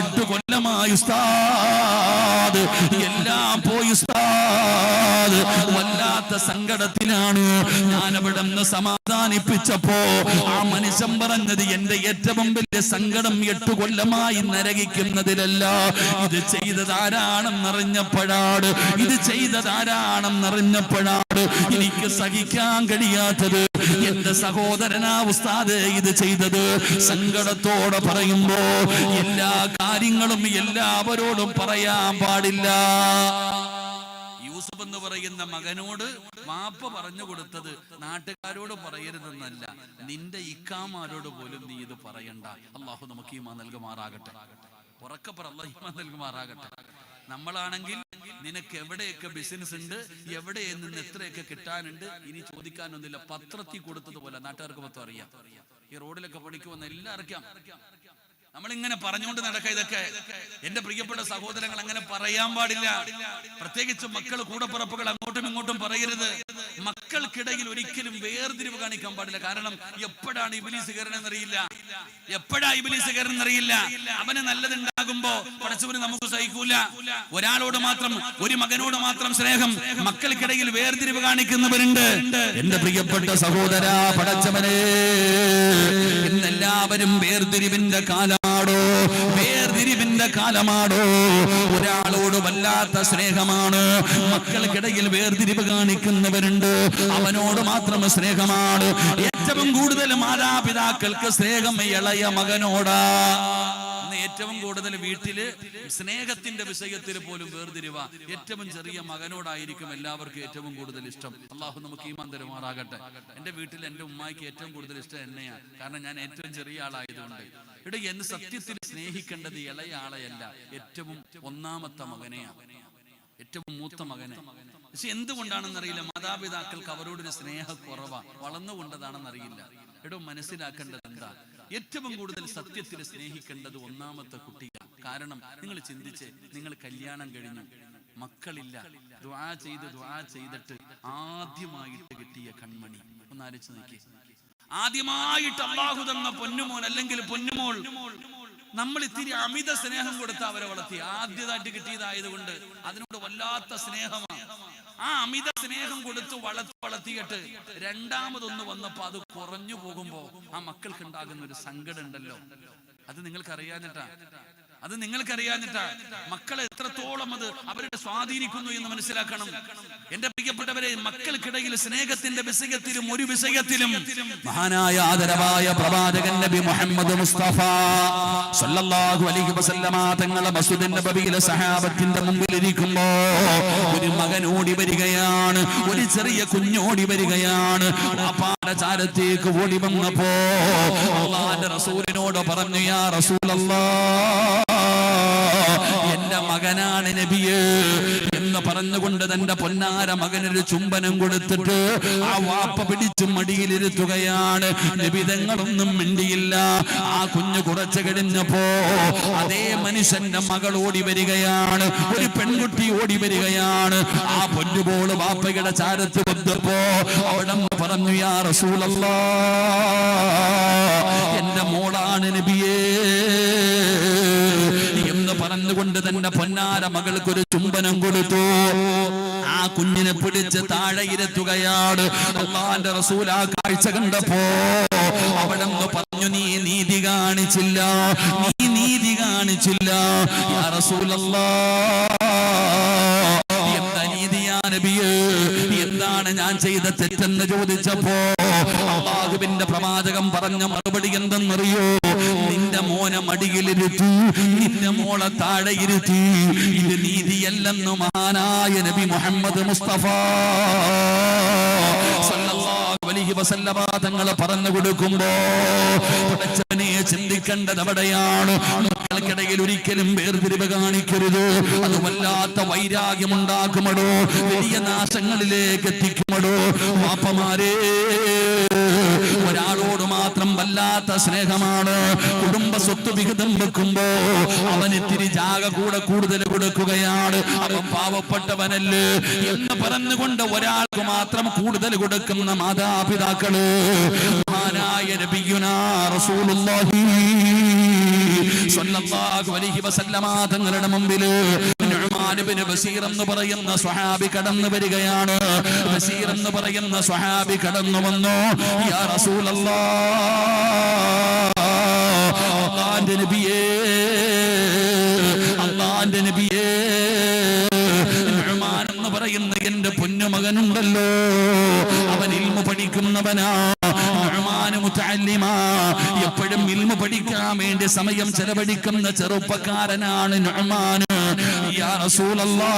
A: 8 കൊല്ലമായി ഉസ്താദ്, എല്ലാം പോയി ഉസ്താദ്, വല്ലാത്ത വല്ലാത്ത സങ്കടത്തിലാണ്. ഞാൻ അവിടെ നിന്ന് സമാധാനിപ്പിച്ചപ്പോ ആ മനുഷ്യൻ പറഞ്ഞത്, എന്റെ ഏറ്റവും വലിയ സങ്കടം 8 കൊല്ലമായി നരകിക്കുന്നതിലല്ല, ഇത് ചെയ്തതാരാണെന്നറിഞ്ഞപ്പോഴാണ് എനിക്ക് സഹിക്കാൻ കഴിയാത്തത്. എന്റെ സഹോദരനാ ഉസ്താദ് ഇത് ചെയ്തത്. സങ്കടത്തോടെ പറയുമ്പോ എല്ലാ കാര്യങ്ങളും എല്ലാവരോടും പറയാൻ പാടില്ല. യൂസഫ് എന്ന് പറയുന്ന മകനോട് വാപ്പ പറഞ്ഞു കൊടുത്തത് നാട്ടുകാരോട് പറയരുതെന്നല്ല, നിന്റെ ഇക്കാമാരോട് പോലും നീ ഇത് പറയണ്ട. അള്ളാഹു നമുക്ക് ഈമാൻ നൽകുമാറാകട്ടെ. ഉറക്കപ്പറ അല്ലാഹു ഈമാൻ നൽകുമാറാകട്ടെ. നമ്മളാണെങ്കിൽ നിനക്ക് എവിടെയൊക്കെ ബിസിനസ് ഉണ്ട്, എവിടെ നിന്ന് എത്രയൊക്കെ കിട്ടാനുണ്ട്, ഇനി ചോദിക്കാനൊന്നുമില്ല. പത്രത്തിൽ കൊടുത്തതുപോലെ നാട്ടുകാർക്ക് മൊത്തം അറിയാം. ഈ റോഡിലൊക്കെ പഠിക്കുമെന്ന് എല്ലാവർക്കും നമ്മളിങ്ങനെ പറഞ്ഞുകൊണ്ട് നടക്കുക. ഇതൊക്കെ എന്റെ പ്രിയപ്പെട്ട സഹോദരങ്ങൾ അങ്ങനെ പറയാൻ പാടില്ല. പ്രത്യേകിച്ച് മക്കൾ, കൂടപ്പിറപ്പുകൾ അങ്ങോട്ടും ഇങ്ങോട്ടും പറയരുത്. മക്കൾക്കിടയിൽ ഒരിക്കലും വേർതിരിവ് കാണിക്കാൻ പാടില്ല. കാരണം എപ്പോഴാണ് ഇബ്ലീസ് കയറണമെന്നറിയില്ല, അവന് നല്ലതുണ്ടാകുമ്പോ പടച്ചവന് നമുക്ക് സഹിക്കൂല. ഒരാളോട് മാത്രം, ഒരു മകനോട് മാത്രം സ്നേഹം, മക്കൾക്കിടയിൽ വേർതിരിവ് കാണിക്കുന്നവരുണ്ട്. എന്റെ പ്രിയപ്പെട്ട സഹോദര, പടച്ചവനെ, ഇന്നെല്ലാവരും വേർതിരിവിന്റെ കാലമാണോ? ഒരാളോട് വല്ലാത്ത സ്നേഹമാണ്, മക്കൾക്കിടയിൽ വേർതിരിവ് കാണിക്കുന്നവരുണ്ട്. അവനോട് മാത്രം സ്നേഹമാണ്. ഏറ്റവും കൂടുതൽ മാതാപിതാക്കൾക്ക് സ്നേഹം ഇളയ മകനോടാ. ഏറ്റവും കൂടുതൽ വീട്ടില് സ്നേഹത്തിന്റെ വിഷയത്തിൽ പോലും വേർതിരിവ ഏറ്റവും ചെറിയ മകനോടായിരിക്കും എല്ലാവർക്കും ഏറ്റവും കൂടുതൽ ഇഷ്ടം. അള്ളാഹു നമുക്ക് ഈമാൻ തരുമാറാകട്ടെ. എന്റെ വീട്ടിൽ എന്റെ ഉമ്മായിക്ക് ഏറ്റവും കൂടുതൽ ഇഷ്ടം എന്നെയാണ്. കാരണം ഞാൻ ഏറ്റവും ചെറിയ ആളായതുകൊണ്ട്. ഇവിടെ എന്ന് സത്യത്തിൽ സ്നേഹിക്കേണ്ടത് ഇളയ ആളെയല്ല, ഏറ്റവും ഒന്നാമത്തെ മകനെയാണ്, ഏറ്റവും മൂത്ത മകനെ. പക്ഷെ എന്തുകൊണ്ടാണെന്നറിയില്ല, മാതാപിതാക്കൾക്ക് അവരോടൊരു സ്നേഹക്കുറവാ, വളർന്നുകൊണ്ടതാണെന്നറിയില്ല. എടോ, മനസ്സിലാക്കേണ്ടത് എന്താ? ഏറ്റവും കൂടുതൽ സത്യത്തിൽ സ്നേഹിക്കേണ്ടത് ഒന്നാമത്തെ കുട്ടിയാണ്. കാരണം നിങ്ങൾ ചിന്തിച്ച്, നിങ്ങൾ കല്യാണം കഴിഞ്ഞു, മക്കളില്ല, ദുആ ചെയ്തിട്ട് ആദ്യമായിട്ട് കിട്ടിയ കൺമണി ഒന്ന് ആലോചിച്ച് നോക്കി. ആദ്യമായിട്ട് അല്ലാഹു തന്ന പൊന്നുമോൻ അല്ലെങ്കിൽ പൊന്നുമോൾ, നമ്മൾ ഇത്തിരി അമിത സ്നേഹം കൊടുത്ത് അവരെ വളർത്തി. ആദ്യമായിട്ട് കിട്ടിയതായതുകൊണ്ട് അതിനോട് വല്ലാത്ത സ്നേഹമാണ്. ആ അമിത സ്നേഹം കൊടുത്ത് വളർത്തിയിട്ട് രണ്ടാമതൊന്ന് വന്നപ്പോ അത് കുറഞ്ഞു പോകുമ്പോ ആ മക്കൾക്ക് ഉണ്ടാകുന്ന ഒരു സങ്കടം ഉണ്ടല്ലോ, അത് നിങ്ങൾക്കറിയാഞ്ഞിട്ടാ. മക്കളെ എത്രത്തോളം അത് അവരുടെ സ്വാധീനിക്കുന്നു എന്ന് മനസ്സിലാക്കണം. എന്റെ പ്രിയപ്പെട്ടവരെ, മക്കൾക്കിടയിൽ സ്നേഹത്തിന്റെ വിഷയത്തിലും ഒരു വിഷയത്തിലും മഹാനായ ആദരവായ പ്രവാചകൻ നബി മുഹമ്മദ് മുസ്തഫ സല്ലല്ലാഹു അലൈഹി വസല്ലമ തങ്ങളെ മസ്ജിദുൻ നബവിയിലെ സഹാബത്തിന്റെ മുമ്പിൽ ഇരിക്കുമ്പോ ഒരു മകൻ ഓടി വരികയാണ്, ഒരു ചെറിയ കുഞ്ഞോടി വരികയാണ്. വാപ്പാടെ ചാരത്തേക്ക് ഓടി വന്നപ്പോ അല്ലാഹുവിന്റെ റസൂലിനോട് പറഞ്ഞു, യാ റസൂലല്ലാഹ്, എന്റെ മകനാണ് നബിയേ എന്ന് പറഞ്ഞുകൊണ്ട് തന്റെ പൊന്നാര മകനൊരു ചുംബനം കൊടുത്തിട്ട് ആ വാപ്പ പിടിച്ചു മടിയിലിരുത്തുകയാണ്. നബി തങ്ങളൊന്നും മിണ്ടിയില്ല. ആ കുഞ്ഞു കുറച്ച് കഴിഞ്ഞപ്പോ അതേ മനുഷ്യന്റെ മകൾ ഓടി വരികയാണ്, ഒരു പെൺകുട്ടി ഓടി വരികയാണ്. ആ പൊന്നുപോള് വാപ്പയുടെ ചാരത്ത് വന്നപ്പോ അവിടെ പറഞ്ഞു, യാ റസൂലല്ലാഹ്, എന്റെ മോളാണ് നബിയേ എന്ന് പറഞ്ഞുകൊണ്ട് തന്റെ പൊന്നാര മകൾക്ക് ഒരു ചുംബനം കൊടുത്തു. ആ കുഞ്ഞിനെ പിടിച്ച് താഴെ ഇരുത്തുകയാണ്. അല്ലാഹുവിന്റെ റസൂൽ ആ കാഴ്ച കണ്ടപ്പോ അവിടെ പറഞ്ഞു, നീ നീതി കാണിച്ചില്ല. യാ റസൂലല്ലാഹ്, എന്താ നീതിയാ നബിയേ, എന്താണ് ഞാൻ ചെയ്ത തെറ്റെന്ന് ചോദിച്ചപ്പോ അല്ലാഹുവിന്റെ പ്രവാചകൻ പറഞ്ഞ മറുപടി എന്തെന്നറിയോ? നിന്റെ മോനെ മടിയിലിരുത്തി, നിന്റെ മോളെ താഴെ ഇരുത്തി. ഇത് നീതിയല്ലെന്ന് മഹാനായ നബി മുഹമ്മദ് മുസ്തഫ സല്ലല്ലാഹു അലൈഹി വസല്ലമ തങ്ങൾ പറഞ്ഞു കൊടുക്കുമ്പോ പടച്ചവനെ ചിന്തിക്കേണ്ടത് അവിടെയാണ്. മക്കൾക്കിടയിൽ ഒരിക്കലും വേർതിരിവ് കാണിക്കരുത്. അത് വല്ലാത്ത വൈരാഗ്യം ഉണ്ടാക്കുമടോ, വലിയ നാശങ്ങളിലേക്ക് എത്തിക്കുമടോ. വാപ്പമാരേ, ഒരാളോട് മാത്രം വല്ലാത്ത സ്നേഹമാണ്. കുടുംബ സ്വത്ത് വിഹിതം വെക്കുമ്പോ അവനിത്തിരി ജാഗ കൂടുതൽ കൊടുക്കുകയാണ്. അവൻ പാവപ്പെട്ടവനല്ലേ എന്ന് പറഞ്ഞുകൊണ്ട് ഒരാൾക്ക് മാത്രം കൂടുതൽ കൊടുക്കുന്ന മാതാപിതാക്കള് മഹാനായ നബിയുനാ റസൂലുള്ളാഹി സ്വല്ലല്ലാഹു അലൈഹി വസല്ലമ തങ്ങളുടെ മുമ്പിൽ നുഅ്മാൻ ഇബ്നു ബസീർ എന്ന് പറയുന്ന സ്വഹാബി കടന്നു വരികയാണ്. ബശീർ എന്ന് പറയുന്ന സ്വഹാബി കടന്നു വന്നു. യാ റസൂലല്ലാഹ്, അല്ലാഹുവിന്റെ നബിയേ, അല്ലാഹുവിന്റെ നബിയേ, നുഅ്മാൻ എന്ന് പറയുന്ന എന്റെ പൊന്നുമകനുണ്ടല്ലോ, അവൻ ഇൽമു പഠിക്കുന്നവനാ, നുഅ്മാൻ മുതഅല്ലിമാ, എപ്പോഴും ഇൽമു പഠിക്കാൻ വേണ്ടി സമയം ചെലവഴിക്കുന്ന ചെറുപ്പക്കാരനാണ് നുഅ്മാൻ. യാ റസൂലല്ലാഹ്,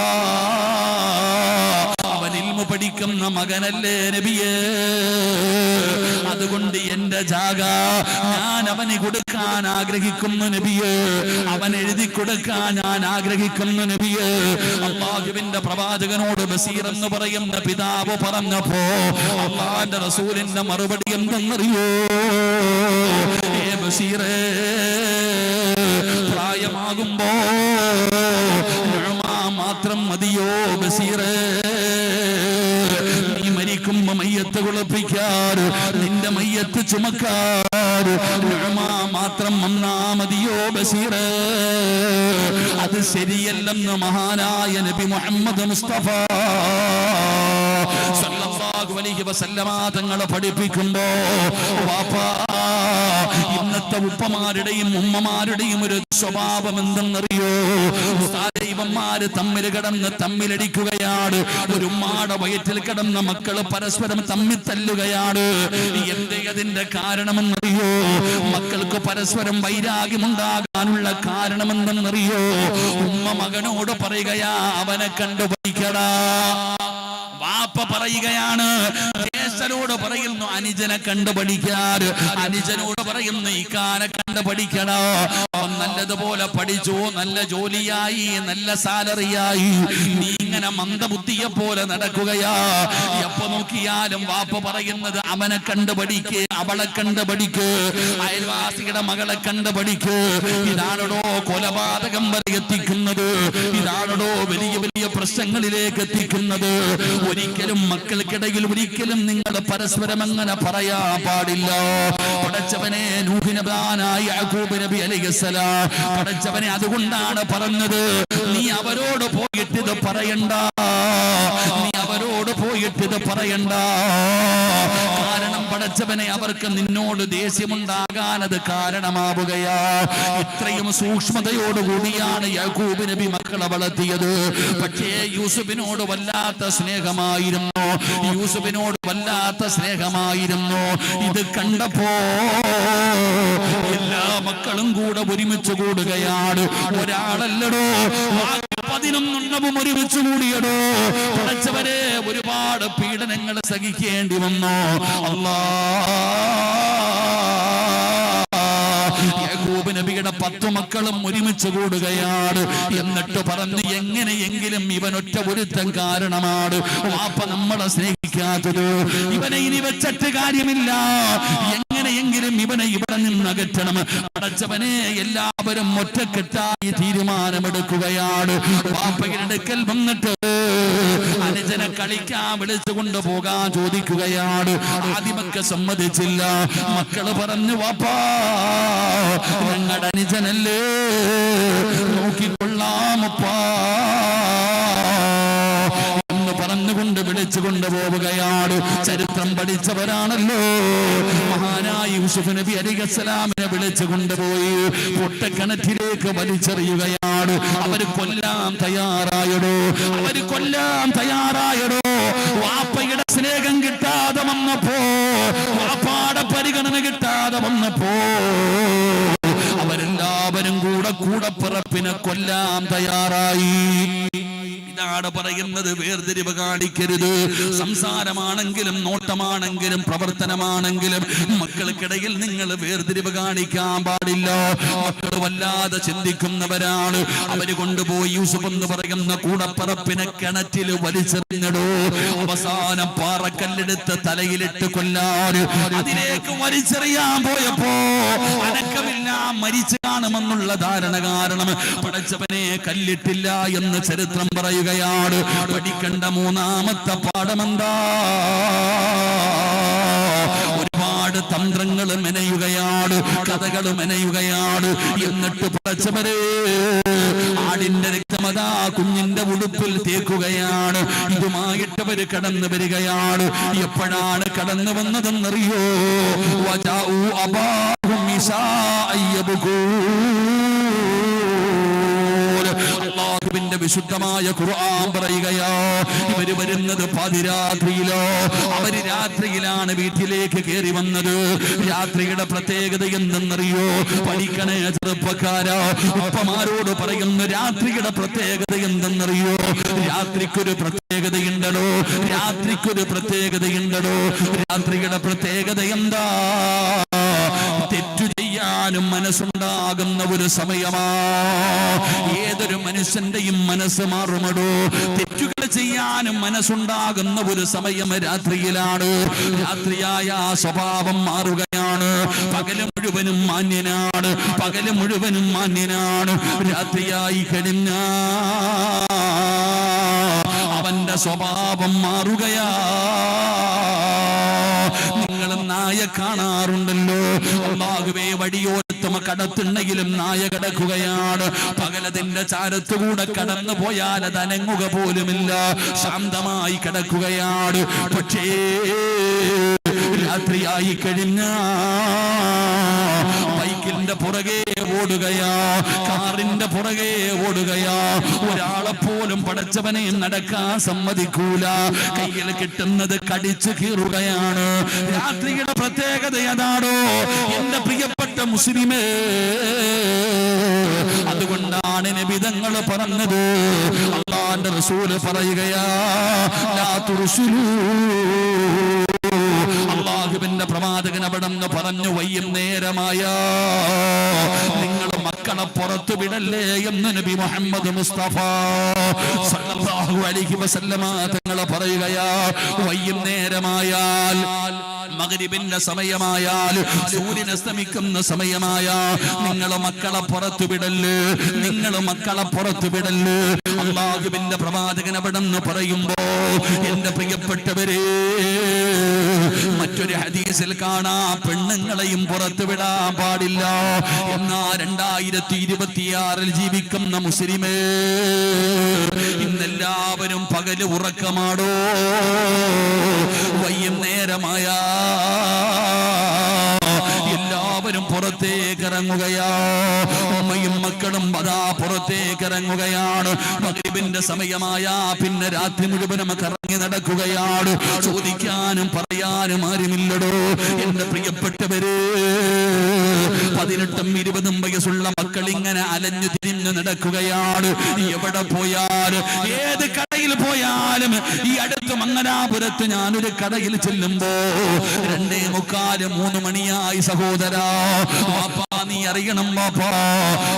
A: അവൻ ഇൽമു പഠിക്കുന്ന മകനല്ലേ നബിയേ, അതുകൊണ്ട് എന്റെ ജാഗ ഞാൻ അവന് കൊടുക്കാൻ ആഗ്രഹിക്കുന്നു നബിയേ, അവൻ എഴുതി കൊടുക്കാൻ ഞാൻ ആഗ്രഹിക്കുന്നു നബിയേ. അല്ലാഹുവിന്റെ പ്രവാചകനോട് ബശീർ എന്ന് പറയുന്ന പിതാവ് പറഞ്ഞപ്പോ അല്ലാഹുവിന്റെ റസൂലിന്റെ മറുപടി എന്തെന്നറിയോ? ഏ ബശീറേ, പ്രായമാകുമ്പോ മാത്രം മതിയോ ബശീറേ? നീ മരിക്കുമ്പോ മയ്യത്ത് കുളിപ്പിക്കാറ്, നിന്റെ മയ്യത്ത് ചുമക്കാറ് മാത്രം വന്നാ മതിയോ ബശീറേ? അത് ശരിയല്ലെന്ന് മഹാനായ നബി മുഹമ്മദ് മുസ്തഫ സല്ലല്ലാഹു അലൈഹി വസല്ലമ തങ്ങൾ പഠിപ്പിക്കുമ്പോ വാപ്പാ, ഇന്നത്തെ ഉപ്പമാരുടെയും ഉമ്മമാരുടെയും ഒരു സ്വഭാവം എന്തെന്നറിയോ? ദൈവന്മാര് തമ്മിൽ കിടന്ന് തമ്മിലടിക്കുകയാണ്. ഒരു ഉമ്മാടെ വയറ്റിൽ കിടന്ന മക്കള് പരസ്പരം തമ്മിൽ തല്ലുകയാണ്. എന്തേ അതിന്റെ കാരണമെന്നറിയോ? മക്കൾക്ക് പരസ്പരം വൈരാഗ്യമുണ്ടാകാനുള്ള കാരണമെന്തെന്നറിയോ? ഉമ്മ മകനോട് പറയുകയാ, അവനെ കണ്ടു പഠിക്കടാ. വാപ്പ പറയുകയാണ്, ജ്യേഷ്ഠനോട് പറയുന്നു അനുജനെ കണ്ടു പഠിക്കാറ്, അനുജനോട് പറയുന്നു ഇക്കാനെ കണ്ടു പഠിക്കണോ. അവൻ നല്ലതുപോലെ പഠിച്ചു, നല്ല ജോലിയായി, നല്ല സാലറിയായി, നീ ഇങ്ങനെ മന്ദബുദ്ധിയെ പോലെ നടക്കുകയാ. എപ്പോ നോക്കിയാലും വാപ്പ പറയുന്നത് അവനെ കണ്ടു പഠിക്ക്, അവളെ കണ്ടു പഠിക്ക്, അയൽവാസിയുടെ മകളെ കണ്ടു പഠിക്ക്. ഇതാണോ കൊലപാതകം വരെ എത്തിക്കുന്നത്? ഇതാണോ വലിയ വലിയ പ്രശ്നങ്ങളിലേക്ക് എത്തിക്കുന്നത്? ഒരിക്കലും മക്കൾക്കിടയിൽ ഒരിക്കലും നിങ്ങൾ പരസ്പരം അങ്ങനെ പറയാൻ പാടില്ല. പടച്ചവനെ നൂഹ് നബിയായ യാക്കൂബ് നബി അലൈഹിസ്സലാം പടച്ചവനെ അതുകൊണ്ടാണ് പറഞ്ഞത്, നീ അവരോട് പോയിട്ട് ഇത് പറയണ്ട, നീ അവരോട് പോയിട്ട് ഇത് പറയണ്ട. കാരണം പടച്ചവനെ അവർക്ക് നിന്നോട് ദേഷ്യമുണ്ടാകാൻ അത് കാരണമാവുകയാ. ഇത്രയും സൂക്ഷ്മതയോടുകൂടിയാണ് യാക്കൂബ് നബി മക്കളെ വളർത്തിയത്. പക്ഷേ യൂസുഫിനോട് വല്ലാത്ത സ്നേഹമായിരുന്നു, യൂസുഫിനോട് വല്ലാത്ത സ്നേഹമായിരുന്നു. ഇത് കണ്ടപ്പോ എല്ലാ മക്കളും കൂടെ ഒരുമിച്ച് കൂടുകയാണ്. ഒരാളല്ലടോ, 11 ഒരുമിച്ച് കൂടിയടോ. പടച്ചവരെ ഒരുപാട് പീഡനങ്ങൾ സഹിക്കേണ്ടി വന്നു. യാക്കൂബ് നബിയുടെ 10 മക്കളും ഒരുമിച്ച് കൂടുകയാണ്. എന്നിട്ട് പറഞ്ഞു, എങ്ങനെയെങ്കിലും ഇവനൊറ്റ ഒരുത്തൻ കാരണമാണ് വാപ്പ നമ്മളെ സ്നേഹിക്കാത്തത്, ഇവനെ ഇനി വെച്ചിട്ട് കാര്യമില്ല, എങ്ങനെയെങ്കിലും ഇവനെ ഇവിടെ നിന്ന് അകറ്റണം. പടച്ചവനെ എല്ലാവരും ഒറ്റക്കെട്ടായി തീരുമാനമെടുക്കുകയാണ്. വാപ്പയുടെ അടുക്കൽ വന്നിട്ട് അനുജനെ കളിക്കാൻ വിളിച്ചു കൊണ്ടുപോകാൻ ചോദിക്കുകയാണ്. ആദ്യമൊക്കെ സമ്മതിച്ചില്ല. മക്കള് പറഞ്ഞു, വാപ്പാ ഞങ്ങളുടെ അനുജനല്ലേ, നോക്കിക്കൊള്ളാമപ്പാ എന്ന് പറഞ്ഞുകൊണ്ട് വിളിച്ചു കൊണ്ടുപോവുകയാണ്. ചരിത്രം പഠിച്ചവരാണല്ലോ. മഹാനായ യൂസുഫ് നബി അലൈഹിസ്സലാമിനെ വിളിച്ചു കൊണ്ടുപോയി പൊട്ടക്കിണറ്റിലേക്ക് വലിച്ചെറിയുകയാണ്. അവര് കൊല്ലാൻ തയ്യാറായടോ, അവര് കൊല്ലാൻ തയ്യാറായടോ. വാപ്പയുടെ സ്നേഹം കിട്ടാതെ വന്നപ്പോ, വാപ്പാടെ പരിഗണന കിട്ടാതെ വന്നപ്പോ അവരെല്ലാവരും കൂടെ പിറപ്പിനെ കൊല്ലാൻ തയ്യാറായി. ഇതാണ് പറയുന്നത്, വേർതിരിവ് കാണിക്കരുത്. സംസാരമാണെങ്കിലും നോട്ടമാണെങ്കിലും പ്രവർത്തനമാണെങ്കിലും മക്കൾക്കിടയിൽ നിങ്ങൾ വേർതിരിവ് കാണിക്കാൻ പാടില്ല. മക്കൾ വല്ലാതെ ചിന്തിക്കുന്നവരാണ്. അവര് കൊണ്ടുപോയി യൂസുഫ് എന്ന് പറയുന്ന കൂടപ്പറപ്പിനെ കിണറ്റിൽ വലിച്ചെറിഞ്ഞടോ. അവസാനം പാറക്കല്ലെടുത്ത് തലയിലിട്ട് കൊല്ലാറ് അതിലേക്ക് വലിച്ചെറിയാൻ പോയപ്പോ അനക്കമെല്ലാം മരിച്ചു കാണുമെന്നുള്ള ധാരണ കാരണം പടച്ചവനെ കല്ലിട്ടില്ല എന്ന് ചരിത്രം പറയുകയാണ്. പഠിക്കേണ്ട 3ാമത്തെ പാഠമെന്താ? ഒരുപാട് തന്ത്രങ്ങൾ മെനയുകയാണ്, കഥകൾ മെനയുകയാണ്. എന്നിട്ട് പടച്ചവരെ ആടിന്റെ രക്തം താളികം അതാ കുഞ്ഞിന്റെ ഉടുപ്പിൽ തേക്കുകയാണ്. ഇതുമായിട്ട് അവര് കടന്നു വരികയാണ്. എപ്പോഴാണ് കടന്നു വന്നതെന്നറിയോ? വജാഉ അബാഹും ഇശാഅൻ അല്ലാഹുവിന്റെ വിശുദ്ധമായ ഖുർആൻ പറയുകയോ, ഇവര് വരുന്നത് പാതിരാത്രിയിലോ. അവര് രാത്രിയിലാണ് വീട്ടിലേക്ക് കയറി വന്നത്. രാത്രിയുടെ പ്രത്യേകത എന്തെന്നറിയോ? പഠിക്കണേ ചെറുപ്പക്കാരോ, ഉപ്പമാരോട് പറയുന്നു, രാത്രിയുടെ പ്രത്യേകത എന്തെന്നറിയോ? രാത്രിക്കൊരു പ്രത്യേകതയുണ്ടല്ലോ, രാത്രിക്കൊരു പ്രത്യേകതയുണ്ടല്ലോ. രാത്രിയുടെ പ്രത്യേകത എന്താ? തെറ്റു ചെയ്യാനും മനസ്സുണ്ടാകുന്ന ഒരു സമയമാ. ഏതൊരു മനുഷ്യന്റെയും മനസ്സ് മാറുമടോ. തെറ്റുകൾ ചെയ്യാനും മനസ്സുണ്ടാകുന്ന ഒരു സമയം രാത്രിയിലാണ്. രാത്രിയായ സ്വഭാവം മാറുകയാണ്. പകല് മുഴുവനും മാന്യനാണ്, പകല് മുഴുവനും മാന്യനാണ്. രാത്രിയായി കഴിഞ്ഞ അവന്റെ സ്വഭാവം മാറുകയാ. നിങ്ങൾ നായ കാണാറുണ്ടല്ലോ. അല്ലാഹുവേ, വഴിയോരത്തും കടത്തുണ്ടെങ്കിലും നായ കിടക്കുകയാണ്. പകലതിന്റെ ചാരത്തുകൂടെ കടന്നു പോയാൽ അത് അനങ്ങുക പോലുമില്ല, ശാന്തമായി കിടക്കുകയാണ്. പക്ഷേ രാത്രിയായി കഴിഞ്ഞ ബൈക്കിന്റെ പുറകെ ഓടുകയാ, കാറിന്റെ പുറകെ ഓടുകയാ. ഒരാളെ പോലും പടച്ചവനെ നടക്കാൻ സമ്മതിക്കൂല. കയ്യിൽ കിട്ടുന്നത് കടിച്ചു കീറുകയാണ്. രാത്രിയുടെ പ്രത്യേകത അതാണോ എന്റെ പ്രിയപ്പെട്ട മുസ്ലിമേ? അതുകൊണ്ടാണ് നബിതങ്ങൾ പറഞ്ഞത്, അല്ലാഹുവിന്റെ റസൂൽ പറയുകയാ, ലാ തുർസിലൂ. അല്ലാഹുവിന്റെ പ്രവാചകൻ അവിടെന്ന് പറഞ്ഞു, വൈകുന്നേരമായ നിങ്ങൾ മക്കളെ പുറത്തു വിടല്ലേ എന്ന് നബി മുഹമ്മദ് മുസ്തഫ സല്ലല്ലാഹു അലൈഹി വസല്ലമ തങ്ങൾ പറയുകയാ. വൈകുന്നേരമായാൽ, മഗ്രിബിന്റെ സമയമായാൽ, സൂര്യൻ അസ്തമിക്കുന്ന സമയമായ നിങ്ങൾ മക്കളെ പുറത്തു വിടല്ലേ, നിങ്ങൾ മക്കളെ പുറത്തു വിടല്ലേ. അല്ലാഹുവിന്റെ പ്രവാചകൻ അവിടെന്ന് പറയുമ്പോ എന്റെ പ്രിയപ്പെട്ടവരെ, മറ്റൊരു ഹദീസിൽ കാണാ പെണ്ണുങ്ങളെയും പുറത്തു വിടാൻ പാടില്ല. എന്നാ 2026 ജീവിക്കുന്ന മുസ്ലിമേ, ഇന്നെല്ലാവരും പകല് ഉറക്കമാടോ. വൈകുന്നേരമായ എല്ലാവരും പുറത്തേക്ക് ഇറങ്ങുകയാ. അമ്മയും മക്കളും അതാ പുറത്തേക്ക് ഇറങ്ങുകയാണ്. മഗ്രിബിന്റെ സമയമായ പിന്നെ രാത്രി മുഴുവനും കറങ്ങി നടക്കുകയാണ്. ചോദിക്കാനും പറയാനും ആരുമില്ലടോ. എന്റെ പ്രിയപ്പെട്ടവര്, 18ഉം 20ഉം വയസ്സുള്ള മക്കൾ ഇങ്ങനെ അലഞ്ഞു തിരിഞ്ഞു നടക്കുകയാണ്. എവിടെ പോയാലും, ഏത് കടയിൽ പോയാലും, ഈ അടുത്ത് മങ്ങനാപുരത്ത് ഞാനൊരു കടയിൽ ചെല്ലുമ്പോ 2:45 3 മണിയായി. സഹോദരാ, വാപ്പാ നീ അറിയണം വാപ്പാ,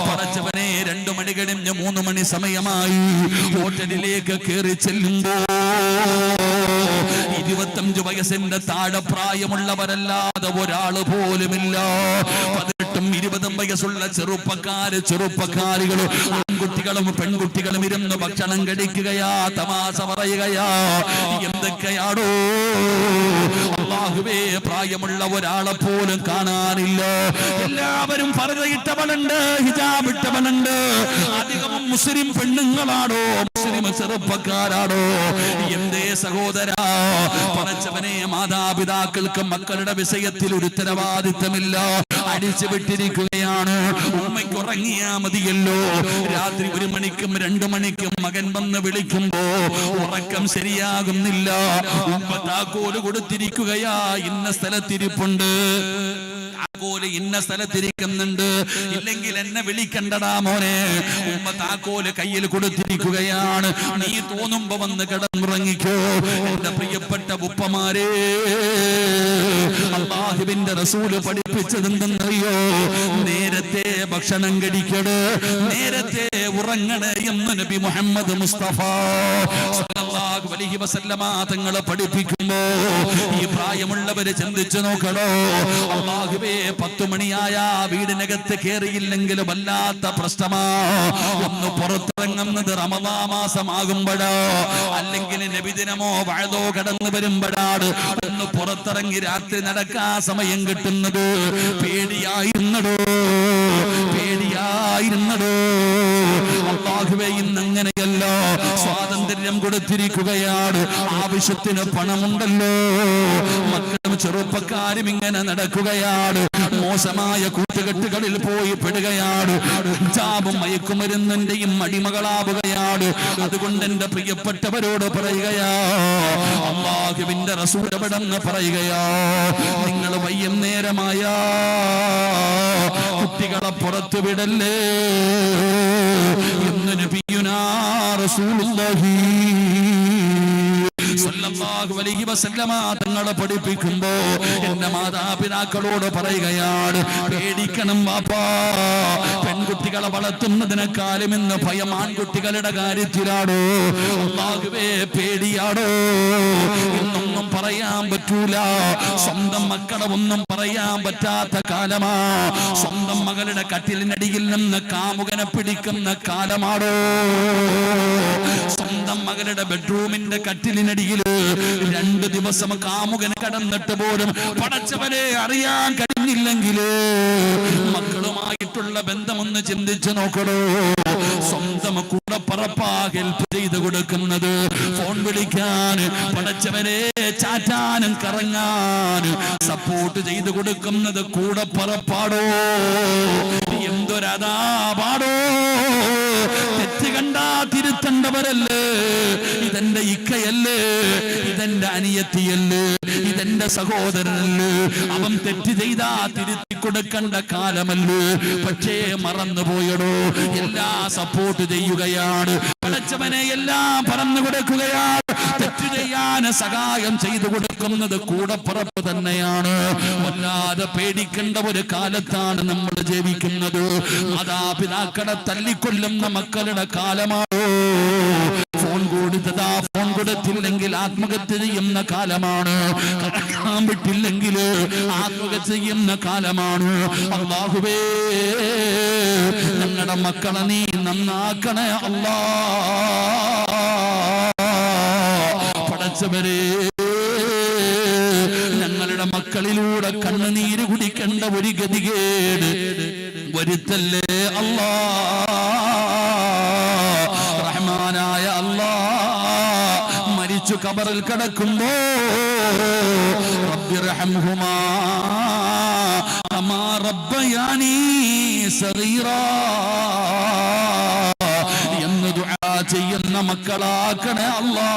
A: പടച്ചവനെ 2 മണി കഴിഞ്ഞ് 3 മണി സമയമായി. ഹോട്ടലിലേക്ക് കയറി ചെല്ലുമ്പോ 25 വയസ്സിന്റെ താഴെ പ്രായമുള്ളവരല്ലാതെ ഒരാള് പോലുമില്ല. 18ഉം 20ഉം വയസ്സുള്ള ചെറുപ്പക്കാരികളും ആൺകുട്ടികളും പെൺകുട്ടികളും ഇരുന്ന് ഭക്ഷണം കഴിക്കുകയാ, തമാശ പറയുകയാ. എന്തൊക്കെയാണോ അല്ലാഹുവേ, പ്രായമുള്ള ഒരാളെ പോലും കാണാനില്ല. എല്ലാവരും പർദ്ദയിട്ടവനുണ്ട്, ഹിജാബ് ഇട്ടവനുണ്ട്. അധികവും മുസ്ലിം പെണ്ണുങ്ങളാണോ, മുസ്ലിം ചെറുപ്പക്കാരാണോ? എന്തേ സഹോദരാ, പടച്ചവനെ, മാതാപിതാക്കൾക്ക് മക്കളുടെ വിഷയത്തിൽ ഒരു ഉത്തരവാദിത്തമില്ല, അടിച്ചു വിട്ടിരിക്കുകയാണ്. ഉമ്മയ്ക്ക് ഉറങ്ങിയാ മതിയല്ലോ. രാത്രി 1 മണിക്കും 2 മണിക്കും മകൻ വന്ന് വിളിക്കുമ്പോ ഉറക്കം ശരിയാകുന്നില്ല. ഉമ്മ താക്കോല് കൊടുത്തിരിക്കുകയാ, ഇന്ന സ്ഥലത്തിരിപ്പുണ്ട്, താക്കോല് ഇന്ന സ്ഥലത്തിരിക്കുന്നുണ്ട്, ഇല്ലെങ്കിൽ എന്നെ വിളിക്കണ്ടടാ മോനെ. ഉമ്മ താക്കോല് കയ്യിൽ കൊടുത്തിരിക്കുകയാണ്. നീ തോന്നുമ്പോ വന്ന് കിടന്നുറങ്ങിക്കോ. എന്റെ പ്രിയപ്പെട്ട ഉപ്പമാരെ, അല്ലാഹുവിന്റെ റസൂല് പഠിപ്പിച്ചതെന്തെന്നറിയോ? നേരത്തെ ഭക്ഷണം കഴിക്കട്, നേരത്തെ ഉറങ്ങണേ എന്ന് നബി മുഹമ്മദ് മുസ്തഫ സല്ലല്ലാഹു അലൈഹി വസല്ലമ തങ്ങൾ പഠിപ്പിക്കുമ്പോ ഈ പ്രായമുള്ളവര് ചിന്തിച്ചു നോക്കണോ. അല്ലാഹുവേ, 10 മണിയായ വീടിനകത്ത് കയറിയില്ലെങ്കിൽ വല്ലാത്ത പ്രശ്നമാ. ഒന്ന് പുറത്തിറങ്ങുന്നത് റമദാൻ മാസമാകുമ്പോഴോ, അല്ലെങ്കിൽ നബിദിനമോ വഅദോ കടന്നു വരുമ്പോഴാണ് ഒന്ന് പുറത്തിറങ്ങി രാത്രി നടക്കാൻ സമയം കിട്ടുന്നത്. പേടിയായിരുന്നടോ, പേടിയായിരുന്നടോ. അല്ലാഹുവേ ഇന്നങ്ങനെയല്ല, സ്വാതന്ത്ര്യം കൊടുത്തിരിക്കുകയാണ്, ആവശ്യത്തിന് പണമുണ്ടല്ലോ, മക്കളും ചെറുപ്പക്കാരും ഇങ്ങനെ നടക്കുകയാണ്, മോശമായ കൂട്ടുകെട്ടുകളിൽ പോയി പെടുകയാണ്, ജാബും മയക്കുമരുന്നിന്റെയും അടിമകളാവുകയാണ്. അതുകൊണ്ട് എന്റെ പ്രിയപ്പെട്ടവരോട് പറയുകയാ, അല്ലാഹുവിന്റെ റസൂൽ എവിടെന്ന് പറയുകയാ, നിങ്ങൾ വൈകുന്നേരമായ കുട്ടികളെ പുറത്തു വിടല്ലേ എന്ന് നബിയുനാ റസൂലുള്ളാഹി സല്ലല്ലാഹു അലൈഹി വസല്ലമ തങ്ങളെ പഠിപ്പിക്കുമ്പോ എന്റെ മാതാപിതാക്കളോട് പറയുകയാണ്, പേടിക്കണം വാപ്പാ, പെൺകുട്ടികളെ വളർത്തുന്നതിനേക്കാളും ഇന്ന് ഭയം ആൺകുട്ടികളുടെ കാര്യത്തിലാണോ? അല്ലാഹുവേ പേടിയാണോ? എന്നൊന്നും പറയാൻ പറ്റൂല, സ്വന്തം മക്കളെ ഒന്നും പറയാൻ പറ്റാത്ത കാലമാ, സ്വന്തം മകളുടെ കട്ടിലിനടിയിൽ നിന്ന് കാമുകനെ പിടിക്കുന്ന കാലമാണോ? സ്വന്തം മകളുടെ ബെഡ്റൂമിന്റെ കട്ടിലിനടിയിൽ 2 ദിവസം കാമുകന് കടന്നിട്ട് പോലും പടച്ചവനെ അറിയാൻ കഴിഞ്ഞില്ലെങ്കിൽ മക്കളുമായിട്ടുള്ള ബന്ധമൊന്ന് ചിന്തിച്ചു നോക്കണോ? സ്വന്തം കൂടപ്പറപ്പാ ഹെൽപ്പ് ചെയ്ത് കൊടുക്കുന്നത്, ഫോൺ വിളിക്കാൻ, പടച്ചവനെ ചാറ്റാനും കറങ്ങാനും സപ്പോർട്ട് ചെയ്ത് കൊടുക്കുന്നത് കൂടപ്പറപ്പാടോ? എന്തൊരതാപാടോ? തെറ്റ് കണ്ടാ തിരുത്തേണ്ടവരല്ലേ? ഇതെന്റെ ഇക്കയല്ലേ, ഇതെന്റെ അനിയത്തിയല്ലേ, ഇതെന്റെ സഹോദരനല്ലേ, അവൻ തെറ്റ് ചെയ്താ തിരുത്തി കൊടുക്കേണ്ട കാലമല്ലേ? പക്ഷേ മറന്നുപോയടോ, എല്ലാം സപ്പോർട്ട് ചെയ്യുകയാണ്, പടച്ചവനെ എല്ലാം പറഞ്ഞു കൊടുക്കുകയാണ്, തെറ്റ് ചെയ്യാൻ സഹായം ചെയ്തു കൊടുക്കുന്നത് കൂടപ്പുറപ്പ് തന്നെയാണ്. വല്ലാതെ പേടിക്കേണ്ട ഒരു കാലത്താണ് നമ്മൾ ജീവിക്കുന്നത്. മാതാപിതാക്കളെ തല്ലിക്കൊല്ലുന്ന മക്കളുടെ കാലമാണോ? ഫോൺ കൊടുത്തതാ, ഫോൺ കൊടുത്തില്ലെങ്കിൽ ആത്മഹത്യ ചെയ്യുന്ന കാലമാണ്, കടക്കാൻ വിട്ടില്ലെങ്കിൽ ആത്മഹത്യ ചെയ്യുന്ന കാലമാണ്. അല്ലാഹുവേ ഞങ്ങളുടെ മക്കളെ നീ നന്നാക്കണേ അല്ലാ. പടച്ചവരെ ഞങ്ങളുടെ മക്കളിലൂടെ കണ്ണുനീര് കുടിക്കേണ്ട ഒരു ഗതികേട് വരുത്തല്ലേ അല്ലാ. റഹ്മാനായ അല്ലാ, മരിച്ചു ഖബറിൽ കിടക്കുമ്പോ റബ്ബിർഹംഹുമാ കമാ റബ്ബയാനി സഗീറാ എന്ന് ദുആ ചെയ്യുന്ന മക്കളാക്കണേ അല്ലാ.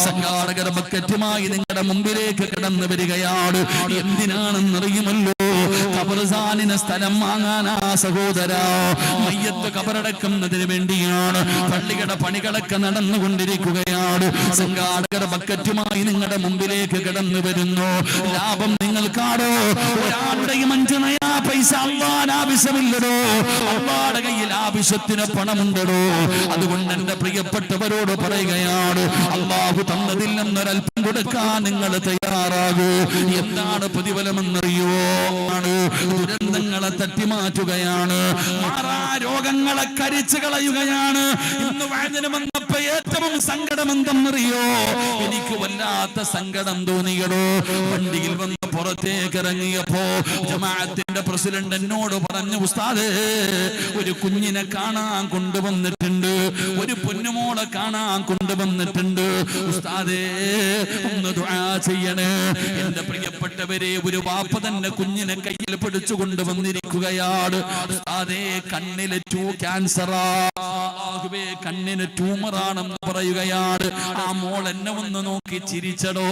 A: സംഘാടകർ ബക്കറ്റുമായി നിങ്ങളുടെ മുമ്പിലേക്ക് കടന്നു വരികയാണ്. എന്തിനാണെന്നറിയുമല്ലോ? ഖബർസ്ഥാനിന് സ്ഥലം വാങ്ങാനാ സഹോദരാ. മയ്യത്ത് ഖബറടക്കുന്നതിന് വേണ്ടിയാണ്. പള്ളിയുടെ പണികളൊക്കെ നടന്നുകൊണ്ടിരിക്കുകയാണ്. സംഘാടകർ ബക്കറ്റുമായി നിങ്ങളുടെ മുമ്പിലേക്ക് കടന്നു വരുന്നു. ലാഭം നിങ്ങൾക്കാണോ? ഒരാളുടെയും 5 നയാ പൈസ അള്ളാൻ ആവശ്യമില്ലടോ. അള്ളാടെ കയ്യിൽ ആവശ്യത്തിന് പണമുണ്ടോ? അതുകൊണ്ട് എന്റെ പ്രിയപ്പെട്ടവരോട് പറയുകയാണ്, അള്ളാഹു തന്നതിൽ നിന്നൊരൽപ്പം കൊടുക്കാൻ നിങ്ങൾ തയ്യാറാകൂ. എന്താണ് പ്രതിഫലമെന്നറിയോ? ദുരന്തങ്ങളെ തട്ടിമാറ്റുകയാണ്, മാറാ രോഗങ്ങളെ കരിച്ചു കളയുകയാണ്. ഇന്ന് വഴുതിന് വന്നപ്പോ ഏറ്റവും സങ്കടം എന്തെന്നറിയോ? എനിക്ക് വല്ലാത്ത സങ്കടം തോന്നിയടോ. വണ്ടിയിൽ വന്ന് പുറത്തേക്ക് ഇറങ്ങിയപ്പോ ജമാഅത്തിന്റെ പ്രസിഡന്റ് എന്നോട് പറഞ്ഞു, ഉസ്താദേ ഒരു കുഞ്ഞിനെ കാണാൻ കൊണ്ടുവന്നിട്ടുണ്ട്, ഒരു പൊന്നുമോളെ കാണാൻ കൊണ്ടുവന്നിട്ടുണ്ട്, ഉസ്താദേ ഒന്ന് ദുആ ചെയ്യണേ. എന്റെ പ്രിയപ്പെട്ടവരെ, ഒരു വാപ്പ തന്നെ കുഞ്ഞിനെ കയ്യിൽ പിടിച്ചു കൊണ്ടുവന്നിരിക്കുകയാണ്. ഉസ്താദേ കണ്ണിലെ ക്യാൻസറാ, കണ്ണിന് ട്യൂമറാണെന്ന് പറയുകയാണ്. ആ മോൾ എന്നെ ഒന്ന് നോക്കി ചിരിച്ചടോ.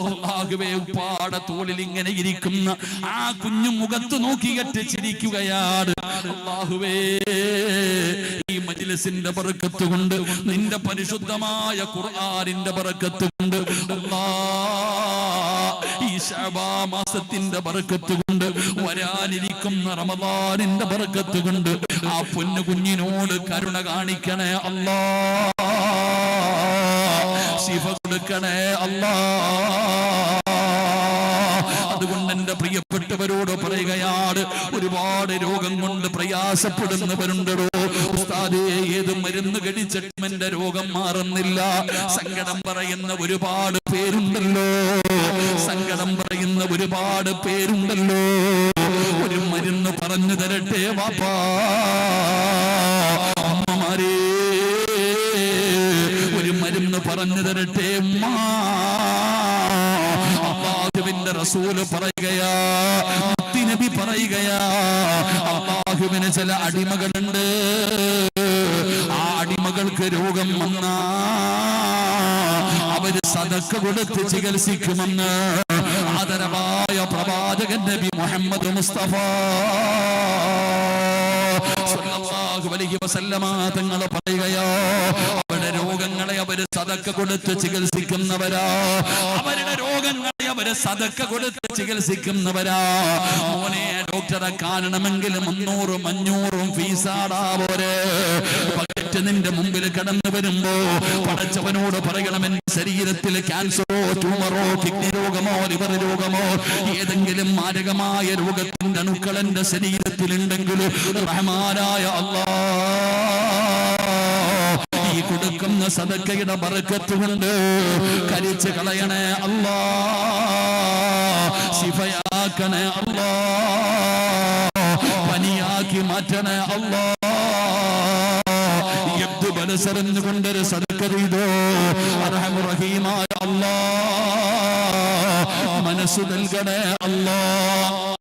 A: അല്ലാഹുവേ, ഉപ്പാടെ തോളിൽ ഇങ്ങനെ ഇരിക്കുന്ന ആ കുഞ്ഞു മുഖത്ത് നോക്കിയിട്ട് ചിരിക്കുകയാണ്. അല്ലാഹുവേ, ഈ മജ്‌ലിസിന്റെ ബറക്കത്ത് കൊണ്ട്, നിന്റെ പരിശുദ്ധമായ ഖുർആനിന്റെ ബറക്കത്ത് കൊണ്ട്, ഈ ശഅബാൻ മാസത്തിന്റെ ബറക്കത്ത് കൊണ്ട്, വരാനിരിക്കുന്ന റമദാനിന്റെ ബറക്കത്ത് കൊണ്ട് ആ പൊന്നു കുഞ്ഞിനോട് കരുണ കാണിക്കണേ അല്ലാ. ശിഫ കൊടുക്കണേ അല്ലാ. അതുകൊണ്ട് എന്റെ പ്രിയപ്പെട്ടവരോട് പറയുകയാണ്, ഒരുപാട് രോഗം കൊണ്ട് പ്രയാസപ്പെടുന്നവരുണ്ടോ? ഉസ്താദേ, ഏത് മരുന്ന് കഴിച്ചിട്ടും എന്റെ രോഗം മാറുന്നില്ല. സങ്കടം പറയുന്ന ഒരുപാട് പേരുണ്ടല്ലോ, സങ്കടം പറയുന്ന ഒരുപാട് പേരുണ്ടല്ലോ. ഒരു മരുന്ന് പറഞ്ഞു തരട്ടെ വാപ്പാ? ഉമ്മമാരെ, ഒരു മരുന്ന് പറഞ്ഞു തരട്ടെ ഉമ്മ. അല്ലാഹുവിന്റെ റസൂല് പറയുകയാ, നബി പറയുകയാ, അല്ലാഹുവിന് ചില അടിമകളുണ്ട്, ആ അടിമകൾക്ക് രോഗം വന്നാ അവര് സദക്ക കൊടുത്ത് ചികിത്സിക്കുമെന്ന് ആദരവായ പ്രവാചകൻ നബി മുഹമ്മദ് മുസ്തഫ സല്ലല്ലാഹു അലൈഹി വസല്ലമ തങ്ങൾ പറയുകയോ, അവരുടെ രോഗങ്ങളെ അവര് സദക്ക കൊടുത്ത് ചികിത്സിക്കുന്നവരാ, അവരുടെ രോഗങ്ങളെ അവര് സദക്ക കൊടുത്ത് ചികിത്സിക്കുന്നവരാ. മോനെ, ഡോക്ടറെ കാണണമെങ്കിൽ 300-500 ഫീസാടാ പോരെ. പകറ്റ് നിന്റെ മുമ്പിൽ കടന്നു വരുമ്പോ പടച്ചവനോട് പറയണം, എന്റെ ശരീരത്തിൽ ക്യാൻസറോ ട്യൂമറോ കിഡ്നി രോഗമോ ലിവർ രോഗമോ ഏതെങ്കിലും മാരകമായ രോഗത്തിന്റെ അണുക്കൾ എന്റെ ശരീരത്തിലുണ്ടെങ്കിൽ റഹ്മാനായ അല്ലാഹ് ഈ കൊടുക്കുന്ന സദക്കയുടെ ബറക്കത്ത് കൊണ്ട് കരിച്ചു കളയണേ അല്ലാഹ്, ശിഫയാക്കണേ അല്ലാഹ്, പനിയാക്കി മാറ്റണേ അല്ലാഹ്. കൊണ്ടൊരു സദക്ക ചെയ്തോ അർഹമുർ റഹീമായ അല്ലാഹ്, മനസ്സു നൽകണേ അല്ലാഹ്.